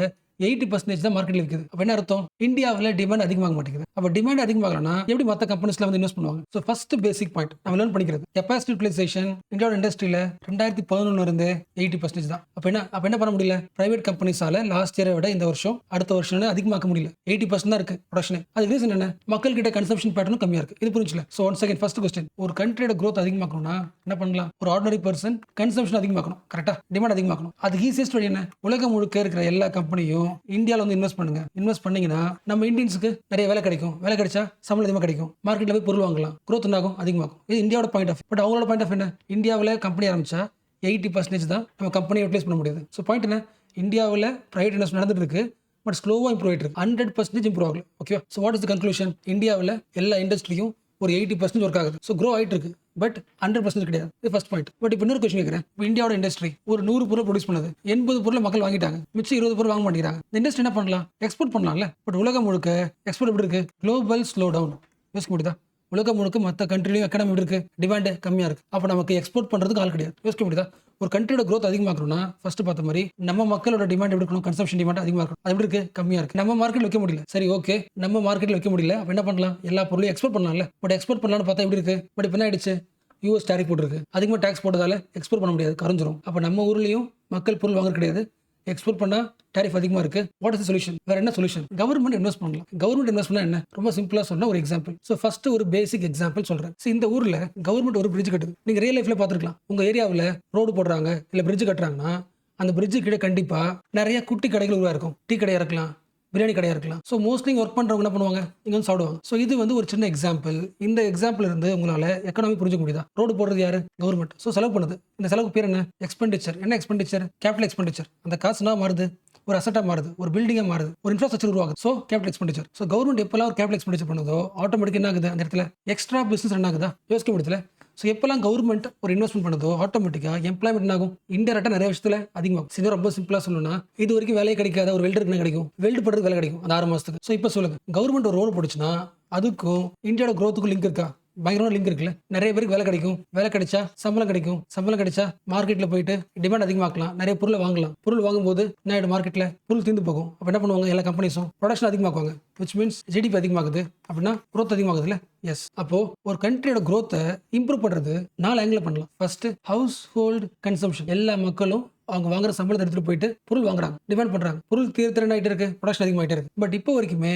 80% தான் மார்க்கெட்ல இருக்குது. அப்ப என்ன அர்த்தம்? இந்தியாவில் டிமாண்ட் அதிகமாக மாட்டேங்குது. அப்ப டிமாண்ட் அதிகமாகலன்னா எப்படி மற்ற கம்பெனிஸ்ல வந்து இன்வெஸ்ட் பண்ணுவாங்க? ஸோ ஃபர்ஸ்ட் பேசிக் பாயிண்ட் நம்ம லேர்ன் பண்ணிக்கிறது, கெப்பாசிட்டி யூட்டிலைசேஷன் இந்தியாவோட இண்டஸ்ட்ரியில 2011 இருந்து 80% தான். அப்ப என்ன பண்ண முடியல? பிரைவேட் கம்பெனிஸால லாஸ்ட் இயரை விட இந்த வருஷம் அடுத்த வருஷம் அதிகமாக்க முடியல. 80% தான் இருக்கு ப்ரொடக்ஷன். அது ரீசன் என்ன? மக்கள் கிட்ட கன்சம்ஷன் பேட்டர்னும் கம்மியா இருக்கு. இது புரிஞ்சுல? So one second, first question, ஒரு கண்ட்ரியோட growth அதிகமாக்கணும்னா என்ன பண்ணலாம்? ஒரு ஆர்டினரி பர்சன் கன்சம்ஷன் அதிகமாக்கணும், கரெக்டா? டிமாண்ட் அதிகமாக்கணும். அது ஈஸியஸ்ட் வழி என்ன? உலகம் முழுக்க இருக்கிற எல்லா கம்பெனியும் இந்தியாவில் வந்து இன்வெஸ்ட் பண்ணுங்க. இன்வெஸ்ட் பண்ணீங்கன்னா நம்ம இந்தியன்ஸுக்கு நிறைய வேலை கிடைக்கும். வேலை கிடைச்சா சம்பளம் அதிகமாக கிடைக்கும். மார்க்கெட்ல போய் பொருள் வாங்கலாம். growth என்னாகும்? அதிகமாகும். இது இந்தியாவோட பாயிண்ட் ஆஃப். பட் அவங்களோட பாயிண்ட் ஆஃப் என்ன? இந்தியாவில் கம்பெனி ஆரம்பிச்சா 80% தான் நம்ம கம்பெனியை யூட்டிலைஸ் பண்ண முடியாது. ஸோ பாயிண்ட் என்ன? இந்தியாவில் பிரைவேட் இன்வெஸ்ட் நடந்துட்டு இருக்கு, பட் ஸ்லோவாக இம்ப்ரூவ் ஆகிட்டு இருக்கு. 100% இம்ப்ரூவ் ஆகல. Okay, so what is the conclusion? இந்தியாவில் எல்லா இண்டஸ்ட்ரியும் ஒரு 80% ஒர்க் ஆகுது. ஸோ க்ரோ ஆகிட்டு இருக்கு, பட் 100% கிடையாது. இது ஃபர்ஸ்ட் பாயிண்ட். பட் இப்போ இன்னொரு கொஸ்டின் கேட்குறேன். இப்போ இந்தியாவோட இண்டஸ்ட்ரி ஒரு 100 பொருள் ப்ரொடியூஸ் பண்ணுது, 80 பொருள் மக்கள் வாங்கிட்டாங்க, மிச்சம் 20 பொருள் வாங்க மாட்டேங்கிறாங்க. இந்த இண்டஸ்ட்ரி என்ன பண்ணலாம்? எக்ஸ்போர்ட் பண்ணலாம்ல. பட் உலகம் முழுக்க எக்ஸ்போர்ட் எப்படி இருக்கு? Global slowdown. யோசிக்க முடியுதா? உலகம் முழுக்க மற்ற கண்ட்ரிலையும் எக்கனாமி எப்படி இருக்கு? டிமாண்ட் கம்மியா இருக்கு. அப்போ நமக்கு எக்ஸ்போர்ட் பண்றதுக்கு ஆள் கிடையாது. யோசிக்க முடியுதா? ஒரு கண்ட்ரியோட growth அதிகமாக்கணும்னா ஃபர்ஸ்ட் பார்த்த மாதிரி நம்ம மக்களோட டிமாண்ட் எப்படி இருக்கணும்? கன்சம்ஷன் டிமாண்ட் அதிகமாக இருக்கும். அது எப்படி இருக்கு? கம்மியா இருக்கு. நம்ம மார்க்கெட்ல வைக்க முடியல. சரி, ஓகே, நம்ம மார்க்கெட்ல வைக்க முடியல, அப்ப என்ன பண்ணலாம்? எல்லா பொருளையும் எக்ஸ்போர்ட் பண்ணலாம்ல. பட் எக்ஸ்போர்ட் பண்ணலாம்னு பார்த்தா எப்படி இருக்கு? பட் இப்போ என்ன ஆயிடுச்சு? யூஎஸ் டேரிஃப் போட்டுருக்கு. அதிகமாக டேக்ஸ் போட்டதால எக்ஸ்போர்ட் பண்ண முடியாது, கரைஞ்சிரும். அப்போ நம்ம ஊர்லயும் மக்கள் பொருள் வாங்குறது கிடையாது. எக்ஸ்போர்ட் பண்ணா டேரிஃப் அதிகமாக இருக்கு. What is solution? வேற என்ன சொல்யூஷன்? கவர்மெண்ட் இன்வெஸ்ட் பண்ணலாம். கவர்மெண்ட் இன்வெஸ்ட் பண்ணா என்ன? ரொம்ப சிம்பிளா சொன்னா ஒரு எக்ஸாம்பிள். ஸோ ஃபர்ஸ்ட் ஒரு பேசிக் எக்ஸாம்பிள் சொல்றேன். இந்த ஊர்ல கவர்மெண்ட் ஒரு பிரிட்ஜ் கட்டுது. நீங்க ரியல் லைஃப்ல பார்த்துருக்கலாம். உங்க ஏரியாவில் ரோடு போடுறாங்க இல்ல பிரிட்ஜ் கட்டுறாங்கன்னா அந்த பிரிட்ஜு கிட்ட கண்டிப்பா நிறைய குட்டி கடைகள் உருவா இருக்கும். டீ கடையா இருக்கலாம், பிரியாணி கடையா இருக்கலாம். ஸோ மோஸ்ட்லி ஒர்க் பண்றவங்க என்ன பண்ணுவாங்க? இங்க வந்து சாப்பிடுவாங்க. ஸோ இது வந்து ஒரு சின்ன எக்ஸாம்பிள். இந்த எக்ஸாம்பிள் இருந்து உங்களால எக்கனாமி புரிஞ்சுக்க முடியுதா? ரோடு போடுறது யாரு? கவர்மெண்ட். ஸோ செலவு பண்ணுது. இந்த செலவுக்கு பேர் என்ன? எக்ஸ்பெண்டிச்சர். என்ன எக்ஸ்பெண்டிச்சர்? Capital expenditure. அந்த காசுனா மாறுது, ஒரு அசட்டா மாறுது, ஒரு பில்டிங்கா மாறுது, ஒரு இன்ஃப்ராஸ்ட்ரக்சர் உருவாகுது. So capital expenditure. So government எப்பெல்லாம் ஒரு கேபிட்டல் எக்ஸ்பெண்டிச்சர் பண்ணுதோ ஆட்டோமேட்டிக் என்ன ஆகுது? அந்த இடத்துல எக்ஸ்ட்ரா பிசினஸ் ரன் ஆகுதா? யோசிக்க முடியல. ஸோ எப்பெல்லாம் கவர்மெண்ட் ஒரு இன்வெஸ்ட்மெண்ட் பண்ணுதோ ஆட்டோமேட்டிக்கா எம்ப்ளாய்மெண்ட் என்ன ஆகும்? இன்டெரக்டா நிறைய விஷயத்துல அதிகமாகும். இது ரொம்ப சிம்பிளா சொல்லணும்னா, இது வரைக்கும் வேலையே கிடைக்காத ஒரு வெல்டருக்கு என்ன கிடைக்கும்? வெல்டு பண்றது வேலை கிடைக்கும் அந்த 6 மாசத்துக்கு. ஸோ இப்போ சொல்லுங்க, கவர்மெண்ட் ஒரு ரோடு போடுச்சுன்னா அதுக்கும் இந்தியாவோட growth-க்கும் லிங்க் இருக்கா? பயங்கரமான லிங்க் இருக்குல்ல. நிறைய பேருக்கு வேலை கிடைக்கும், வேலை கிடைச்சா சம்பளம் கிடைக்கும், சம்பளம் கிடைச்சா மார்க்கெட்ல போயிட்டு டிமாண்ட் அதிகமாக்கலாம், நிறைய பொருளை வாங்கலாம். பொருள் வாங்கும்போது என்ன ஆயிடும்? மார்க்கெட்ல பொருள் தீர்ந்து போகும். அப்ப என்ன பண்ணுவாங்க? எல்லா கம்பெனிஸும் ப்ரொடக்ஷன் அதிகமாக்குவாங்க, which means GDP அதிகமாகுது. அப்படின்னா growth அதிகமாகுதுல்ல. எஸ். அப்போ ஒரு கண்ட்ரியோட growth-ஐ இம்ப்ரூவ் பண்றது 4 ஆங்கிள் பண்ணலாம். First, house hold consumption. எல்லா மக்களும் அவங்க வாங்குற சம்பளத்தை எடுத்துட்டு போயிட்டு பொருள் வாங்குறாங்க, டிமாண்ட் பண்றாங்க. பொருள் தீர்த்திறன் ஆயிட்டு இருக்கு, ப்ரொடக்ஷன் அதிகமாயிட்டே இருக்கு. பட் இப்போ வரைக்குமே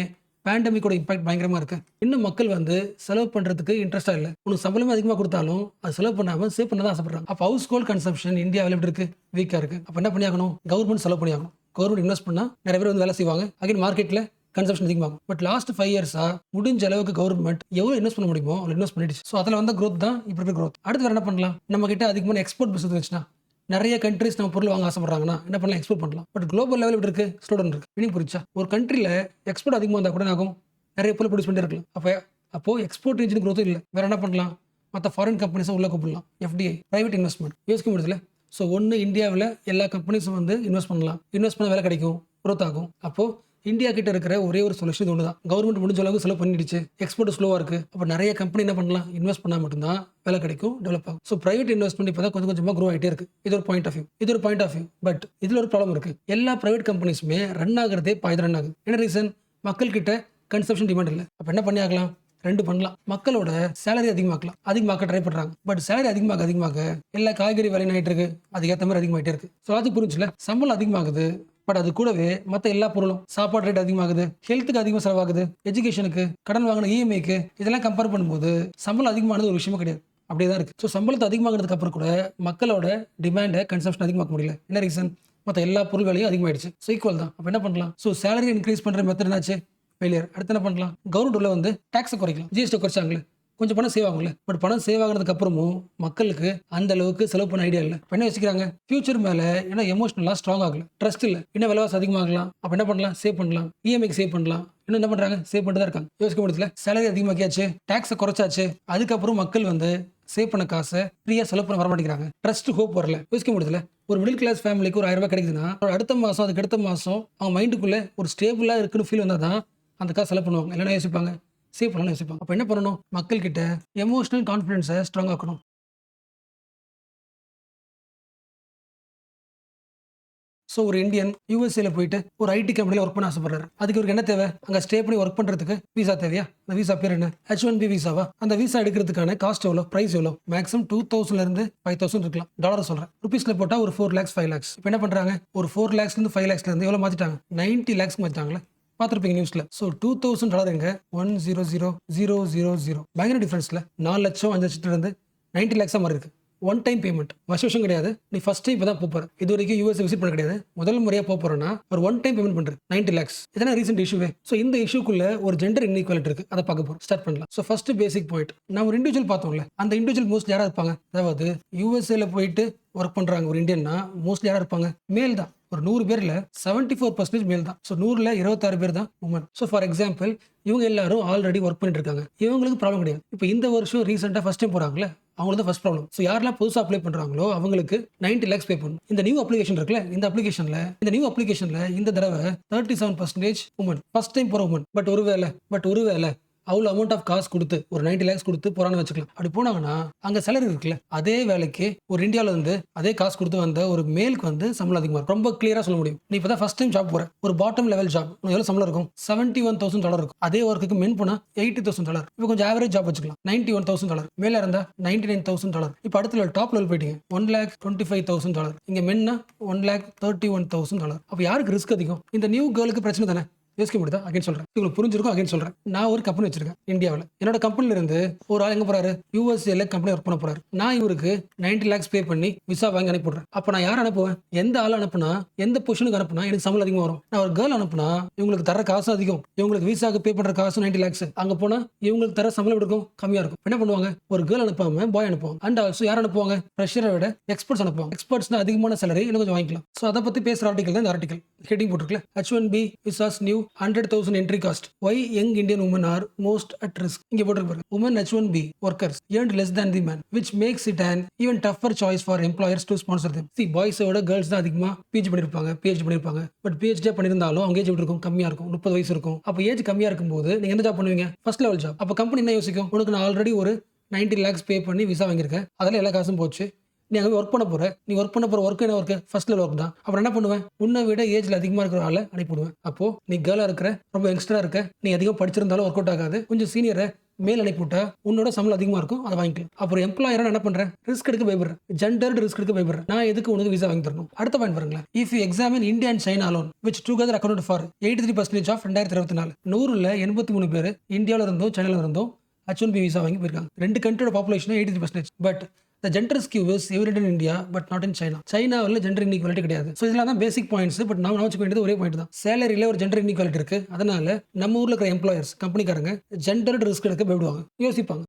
பேண்டமிக்கோட இம்பாக்ட் பயங்கரமா இருக்கு. இன்னும் மக்கள் வந்து செலவு பண்றதுக்கு இன்ட்ரெஸ்டா இல்ல. உனக்கு சம்பளமே அதிகமாக கொடுத்தாலும் அது செலவு பண்ணாம சேவ் பண்ண தான் ஆசைப்படுறாங்க. அப்ப ஹவுஸ் ஹோல்ட் கன்சம்ஷன் இந்தியாவில் எப்படி இருக்கு? வீக்கா இருக்கு. அப்ப என்ன பண்ணியாகணும்? கவர்மெண்ட் செலவு பண்ணியாகணும். கவர்மெண்ட் இன்வெஸ்ட் பண்ணா நிறைய பேர் வந்து வேலை செய்வாங்க. அகைன் மார்க்கெட்ல கன்சம்ஷன் அதிகமாகும். பட் லாஸ்ட் 5 இயர்ஸா முடிஞ்ச அளவுக்கு கவர்மெண்ட் எவ்வளவு இன்வெஸ்ட் பண்ண முடியுமோ அவ்வளவு இன்வெஸ்ட் பண்ணிடுச்சு. ஸோ அதில் வந்த growth தான் இப்படி இருக்க growth. அடுத்து வேற என்ன பண்ணலாம்? நம்ம கிட்ட அதிகமான எக்ஸ்போர்ட் பிசினஸ் இருந்துச்சுன்னா, நிறைய கண்ட்ரிஸ் நம்ம பொருள் வாங்க ஆசைப்படுறாங்கன்னா என்ன பண்ணலாம்? எக்ஸ்போர்ட் பண்ணலாம். பட் குளோபல் லெவல் எப்படி இருக்கு? ஸ்லோடன் இருக்கு. மீனிங் புரிச்சா? ஒரு கண்ட்ரில எக்ஸ்போர்ட் அதிகமாக இருந்தால் கூட ஆகும், நிறைய பொருள் ப்ரொடியூஸ் பண்ணிட்டு இருக்கலாம். அப்போ எக்ஸ்போர்ட் ரீஜன் growth இல்லை. வேற என்ன பண்ணலாம்? மற்ற ஃபாரின் கம்பெனிஸும் உள்ள கூப்பிடலாம். FDI, private investment. யோசிக்க முடியுதுல. ஸோ ஒன்று இந்தியாவில் எல்லா கம்பெனிஸும் வந்து இன்வெஸ்ட் பண்ணலாம். இன்வெஸ்ட் பண்ண வேலை கிடைக்கும், growth ஆகும். அப்போ இந்தியா கிட்ட இருக்கிற ஒரே ஒரு சொல்யூஷன் ஒன்று தான். கவர்மெண்ட் முடிஞ்ச அளவுக்கு செலவு பண்ணிடுச்சு, எக்ஸ்போர்ட் ஸ்லோவா இருக்கு. அப்போ நிறைய கம்பெனி என்ன பண்ணலாம்? இன்வெஸ்ட் பண்ணா மட்டும்தான் வேலை கிடைக்கும், டெவலப் ஆகும். ஸோ பிரைவேட் இன்வெஸ்ட்மெண்ட் இப்போ தான் கொஞ்சம் கொஞ்சமாக க்ரோ ஆகிட்டே இருக்கு. இது ஒரு பாயிண்ட் ஆஃப் வியூ. பட் இதில் ஒரு ப்ராப்ளம் இருக்கு. எல்லா பிரைவேட் கம்பெனிஸுமே ரன் ஆகிறதே பாதி ரன் ஆகுது. என்ன ரீசன்? மக்கள் கிட்ட கன்சப்ஷன் டிமாண்ட் இல்லை. அப்போ என்ன பண்ணியாகலாம்? 2 பண்ணலாம். மக்களோட சேலரி அதிகமாக்க ட்ரை பண்றாங்க. பட் சேலரி அதிகமாக எல்லா காய்கறி விலை ஆயிட்டு இருக்கு, அதுக்கேற்ற மாதிரி அதிகமாயிட்டே இருக்கு. ஸோ அது புரிஞ்சுல. சம்பளம் அதிகமாகுது, பட் அது கூடவே மற்ற எல்லா பொருளும், சாப்பாடு ரேட் அதிகமாகுது, ஹெல்த்துக்கு அதிகமாக செலவாகுது, எஜுகேஷனுக்கு, கடன் வாங்கின EMI-க்கு, இதெல்லாம் கம்பேர் பண்ணும்போது சம்பளம் அதிகமானது ஒரு விஷயமே கிடையாது. அப்படியே தான் இருக்கு. ஸோ சம்பளத்தை அதிகமாகினதுக்கு அப்புறம் கூட மக்களோட டிமாண்டை கன்சம்ஷன் அதிகமாக்க முடியல. என்ன ரீசன்? மற்ற எல்லா பொருள் விலையும் அதிகமாயிடுச்சு. ஸோ ஈக்குவல் தான். அப்போ என்ன பண்ணலாம்? ஸோ சேலரி இன்க்ரீஸ் பண்ணுற மெத்தட் என்னாச்சு? ஃபெயிலியர். அடுத்து என்ன பண்ணலாம்? கவர்மெண்ட் உள்ள வந்து டேக்ஸை குறைக்கலாம். ஜிஎஸ்டி குறைச்சாங்களே, கொஞ்சம் பணம் சேவ் ஆகும்ல. பட் பணம் சேவ் ஆகிறதுக்கு அப்புறமும் மக்களுக்கு அந்த அளவுக்கு செலவு பண்ண ஐடியா இல்லை. இப்போ என்ன யோசிக்கிறாங்க? ஃபியூச்சர் மேலே ஏன்னா எமோஷனலாக ஸ்ட்ராங் ஆகல, ட்ரஸ்ட் இல்லை, இன்னும் விலைவாசி அதிகமாகலாம். அப்போ என்ன பண்ணலாம்? சேவ் பண்ணலாம், இஎம்ஐக்கு சேவ் பண்ணலாம். இன்னும் என்ன பண்றாங்க? சேவ் பண்ணிட்டு தான் இருக்காங்க. யோசிக்க முடியல. சேலரி அதிகமாக்கியாச்சு, டாக்ஸை குறைச்சாச்சு, அதுக்கப்புறம் மக்கள் வந்து சேவ் பண்ண காசை ஃப்ரீயா செலவு பண்ண வர மாட்டேங்கிறாங்க. ட்ரஸ்ட் ஹோப் வரல. யோசிக்க முடியல. ஒரு மிடில் கிளாஸ் ஃபேமிலிக்கு ஒரு 1000 ரூபாய் கிடைக்குதுன்னா அடுத்த மாசம் அதுக்கு அடுத்த மாசம் அவங்க மைண்டுக்குள்ள ஒரு ஸ்டேபிளா இருக்குன்னு ஃபீல் வந்தால் தான் அந்த காசு செலவு பண்ணுவாங்க. இல்லைன்னா யோசிப்பாங்க, சேவ் பண்ணலாம் யோசிப்பாங்க. அப்போ என்ன பண்ணணும்? மக்கள் கிட்ட எமோஷனல் கான்ஃபிடன்ஸை ஸ்ட்ராங் ஆக்கணும். ஸோ ஒரு இந்தியன் யூஎஸ்ஏல போயிட்டு ஒரு ஐடி கம்பெனியில் ஒர்க் பண்ண ஆசைப்படுறாரு. அதுக்கு இவருக்கு என்ன தேவை? அங்கே ஸ்டே பண்ணி ஒர்க் பண்ணுறதுக்கு வீசா தேவையா? அந்த வீசா பேர் என்ன? H1B வீசாவா? அந்த வீசா எடுக்கிறதுக்கான காஸ்ட் எவ்வளோ? பிரைஸ் எவ்வளோ? மேக்ஸிமம் 2000 5000 இருக்கலாம். டாலர் சொல்கிறேன். ருபீஸில் போட்டால் ஒரு 4 lakhs 5 lakhs. இப்போ என்ன பண்ணுறாங்க? ஒரு 4 lakhs 5 lakhs எவ்வளோ மாற்றிட்டாங்க? 90 lakhs மாற்றிட்டாங்களே. பார்த்துருப்பீங்க நியூஸில். ஸோ $2000 எங்க? 100,000. பயங்கர டிஃபரன்ஸில் 4 லட்சம் 5 லட்சத்துலேருந்து 90 lakhs மாதிரி இருக்கு. One time payment. வருஷம் கிடையாது. நீ ஃபர்ஸ்ட் டைம் இப்போ தான் போகிற. இது வரைக்கும் யூஎஸ் விசிட் பண்ண கிடையாது. முதல் முறையாக போகிறோன்னா ஒரு ஒன் டைம் பேமெண்ட் பண்ணுறது 90 lakhs. இதெல்லாம் ரீசெண்ட் இஷ்யூவே. ஸோ இந்த இஷ்யூக்குள்ள ஒரு ஜெண்டர் இன்இக்வாலிட்டி இருக்கு. அதை பார்க்க போகிறோம். ஸ்டார்ட் பண்ணலாம். ஸோ ஃபர்ஸ்ட் பேசிக் பாயிண்ட். நான் ஒரு இண்டிவிஜுவல் பார்த்தோம்ல, அந்த இண்டிவிஜுவல் மோஸ்ட்லி யாராக இருப்பாங்க? அதாவது யூஎஸ்ஏல போயிட்டு ஒர்க் பண்ணுறாங்க ஒரு இந்தியன்னா மோஸ்ட்லி யாராக இருப்பாங்க? மேல் தான். ஒரு 100 பேரில் 74% மேல் தான். ஸோ 100ல் 26 பேர் தான் உமன். ஸோ ஃபார் எக்ஸாம்பிள் இவங்க எல்லாரும் ஆல்ரெடி ஒர்க் பண்ணிட்டு இருக்காங்க. இவங்களுக்கு ப்ராப்ளம் கிடையாது. இப்போ இந்த வருஷம் ரீசெண்டாக ஃபர்ஸ்ட் டைம் போகிறாங்களே, அவங்களுக்கு தான் ஃபர்ஸ்ட் ப்ராப்ளம். ஸோ யாரெல்லாம் புதுசாக அப்ளை பண்ணுறாங்களோ அவங்களுக்கு 90 lakhs பே பண்ணணும். இந்த நியூ அப்ளிகேஷன் இருக்குல்ல, இந்த அப்ளிகேஷனில் இந்த தடவை 37% உமன். ஃபர்ஸ்ட் டைம் போகிற உமன். பட் ஒருவேளை அவ்வளோ அமௌண்ட் ஆஃப் காசு கொடுத்து ஒரு 90 lakhs கொடுத்து போறான்னு வச்சுக்கலாம். அப்படி போனாங்கன்னா அங்கே சேலரி இருக்குல்ல, அதே வேலைக்கு ஒரு இந்தியாவில் வந்து அதே காசு கொடுத்து வந்த ஒரு மேலுக்கு வந்து சம்பளம் அதிகமாக இருக்கும். ரொம்ப கிளியராக சொல்ல முடியும். நீ இப்போ தான் ஃபர்ஸ்ட் டைம் ஜாப் போகிற, ஒரு பாட்டம் லெவல் ஜாப், எவ்வளோ சம்பளம் இருக்கும்? $71,000 இருக்கும். அதே ஒர்க்குக்கு மென் போனால் $80,000. இப்போ கொஞ்சம் ஆவரேஜ் ஜாப் வச்சுக்கலாம், $91,000. மேலே இருந்தால் $99,000. இப்போ அடுத்த லெவல் டாப் லெவல் போயிட்டீங்க, $1,25,000. இங்கே மென்னா $1,31,000. அப்போ யாருக்கு ரிஸ்க் அதிகம்? இந்த நியூ கேர்ளுக்கு பிரச்சனை தானே. யோசிக்க முடியுதா? அகைன் சொல்றேன், உங்களுக்கு புரிஞ்சிருக்கும். அகைன் சொல்றேன், நான் ஒரு கம்பெனி வச்சிருக்கேன் இந்தியாவில். என்னோட கம்பெனில இருந்து ஒரு ஆள் எங்க போறாரு? யூஎஸ்ஏல கம்பெனி ஒர்க் பண்ண போறாரு. நான் இவருக்கு 90 lakhs பே பண்ணி விசா வாங்கி அனுப்பிடுறேன். அப்ப நான் யார் அனுப்புவேன்? எந்த ஆள் அனுப்புனா, எந்த பொசிஷனுக்கு அனுப்புனா எனக்கு சம்பளம் அதிகமாக வரும்? நான் ஒரு கேர்ள் அனுப்புனா இவங்களுக்கு தர காசு அதிகம், இவங்களுக்கு விசாக்கு பே பண்ற காசு 90 lakhs. அங்க போனா இவங்களுக்கு தர சம்பளம் இருக்கும், கம்மியா இருக்கும். என்ன பண்ணுவாங்க? ஒரு கேர்ள் அனுப்பாம பாய் அனுப்புவாங்க. அண்ட் ஆல்சோ யார் அனுப்புவாங்க? ஃப்ரெஷரை விட எக்ஸ்பர்ட்ஸ் அனுப்புவாங்க. எக்ஸ்பர்ட்ஸ்னா அதிகமான சேலரி இன்னும் கொஞ்சம் வாங்கிக்கலாம். ஸோ அதை பத்தி பேசுற ஆர்டிகல் தான் இந்த ஆர்டிகல். ஹெட்டிங் போட்டுருக்கல, H1B visas new 100,000 entry cost. Why young Indian women are most at risk. இங்க போட்டுருக்கு. Women H1B workers earned less than the man, which makes it an even tougher choice for employers to sponsor them. See, boys ஓட girls தான் அதிகமா PG பண்ணிருப்பாங்க, PhD பண்ணிருப்பாங்க. But PhD பண்ணிருந்தாலும் அவங்க age எப்படி இருக்கும்? கம்மியா இருக்கும், 30 வயசு இருக்கும். அப்போ ஏஜ் கம்மியா இருக்கும்போது நீங்க எந்த ஜாப் பண்ணுவீங்க? First level job. அப்போ கம்பெனி என்ன யோசிக்கும்? உனக்கு நான் ஆல்ரெடி ஒரு 90 lakhs பே பண்ணி விசா வாங்கியிருக்கேன், அதில் எல்லா காசும் போச்சு, நீ அங்கே ஒர்க் பண்ண போற, நீ ஒர்க் பண்ண போற ஒர்க் என்ன ஒர்க்? ஃபர்ஸ்ட் லெவல் ஒர்க் தான். அப்புறம் என்ன பண்ணுவேன்? உன்னை விட ஏஜ்ல அதிகமாக இருக்கிற ஆளை அனுப்பிவிடுவேன். அப்போ நீ கேர்ளா இருக்கிற, ரொம்ப யங்ஸ்டரா இருக்க, நீ அதிகம் படிச்சிருந்தாலும் ஒர்க் அவுட் ஆகாது, கொஞ்சம் சீனியரை மேல் அனுப்பிவிட்டா உன்னோட சம்பளம் அதிகமாக இருக்கும், அதை வாங்கிக்கலாம். அப்புறம் எம்ப்ளாயரா என்ன பண்றேன்? ரிஸ்க் எடுக்க பயப்படுறேன், ஜெண்டர்டு ரிஸ்க் எடுக்க பயப்படுறேன். நான் எதுக்கு உனக்கு விசா வாங்கி தரணும்? அடுத்த பாயிண்ட் பாருங்களேன். If you examine India and China alone which together accounted for 83% of 2024. 100ல் 83 பேர் இந்தியாவில் இருந்தும் சைனால இருந்தும் H1B விசா வாங்கி போயிருக்காங்க. ரெண்டு கண்ட்ரியோட population 83%. But the gender skew is evident in India but not in China. சைனாவில் ஜெண்டர் இன்இக்வாலிட்டி கிடையாது. ஸோ இதெல்லாம் தான் பேசிக் பாயிண்ட்ஸ். பட் நான் வச்சுக்க வேண்டியது ஒரே பாயிண்ட் தான். சேலரியில் ஒரு ஜெண்டர் இன்இக்வாலிட்டி இருக்கு. அதனால நம்ம ஊரில் இருக்கிற எம்ப்ளாயர்ஸ், கம்பெனிக்காரங்க ஜெண்டர்டு ரிஸ்க் எடுக்க பயப்படுவாங்க, யோசிப்பாங்க.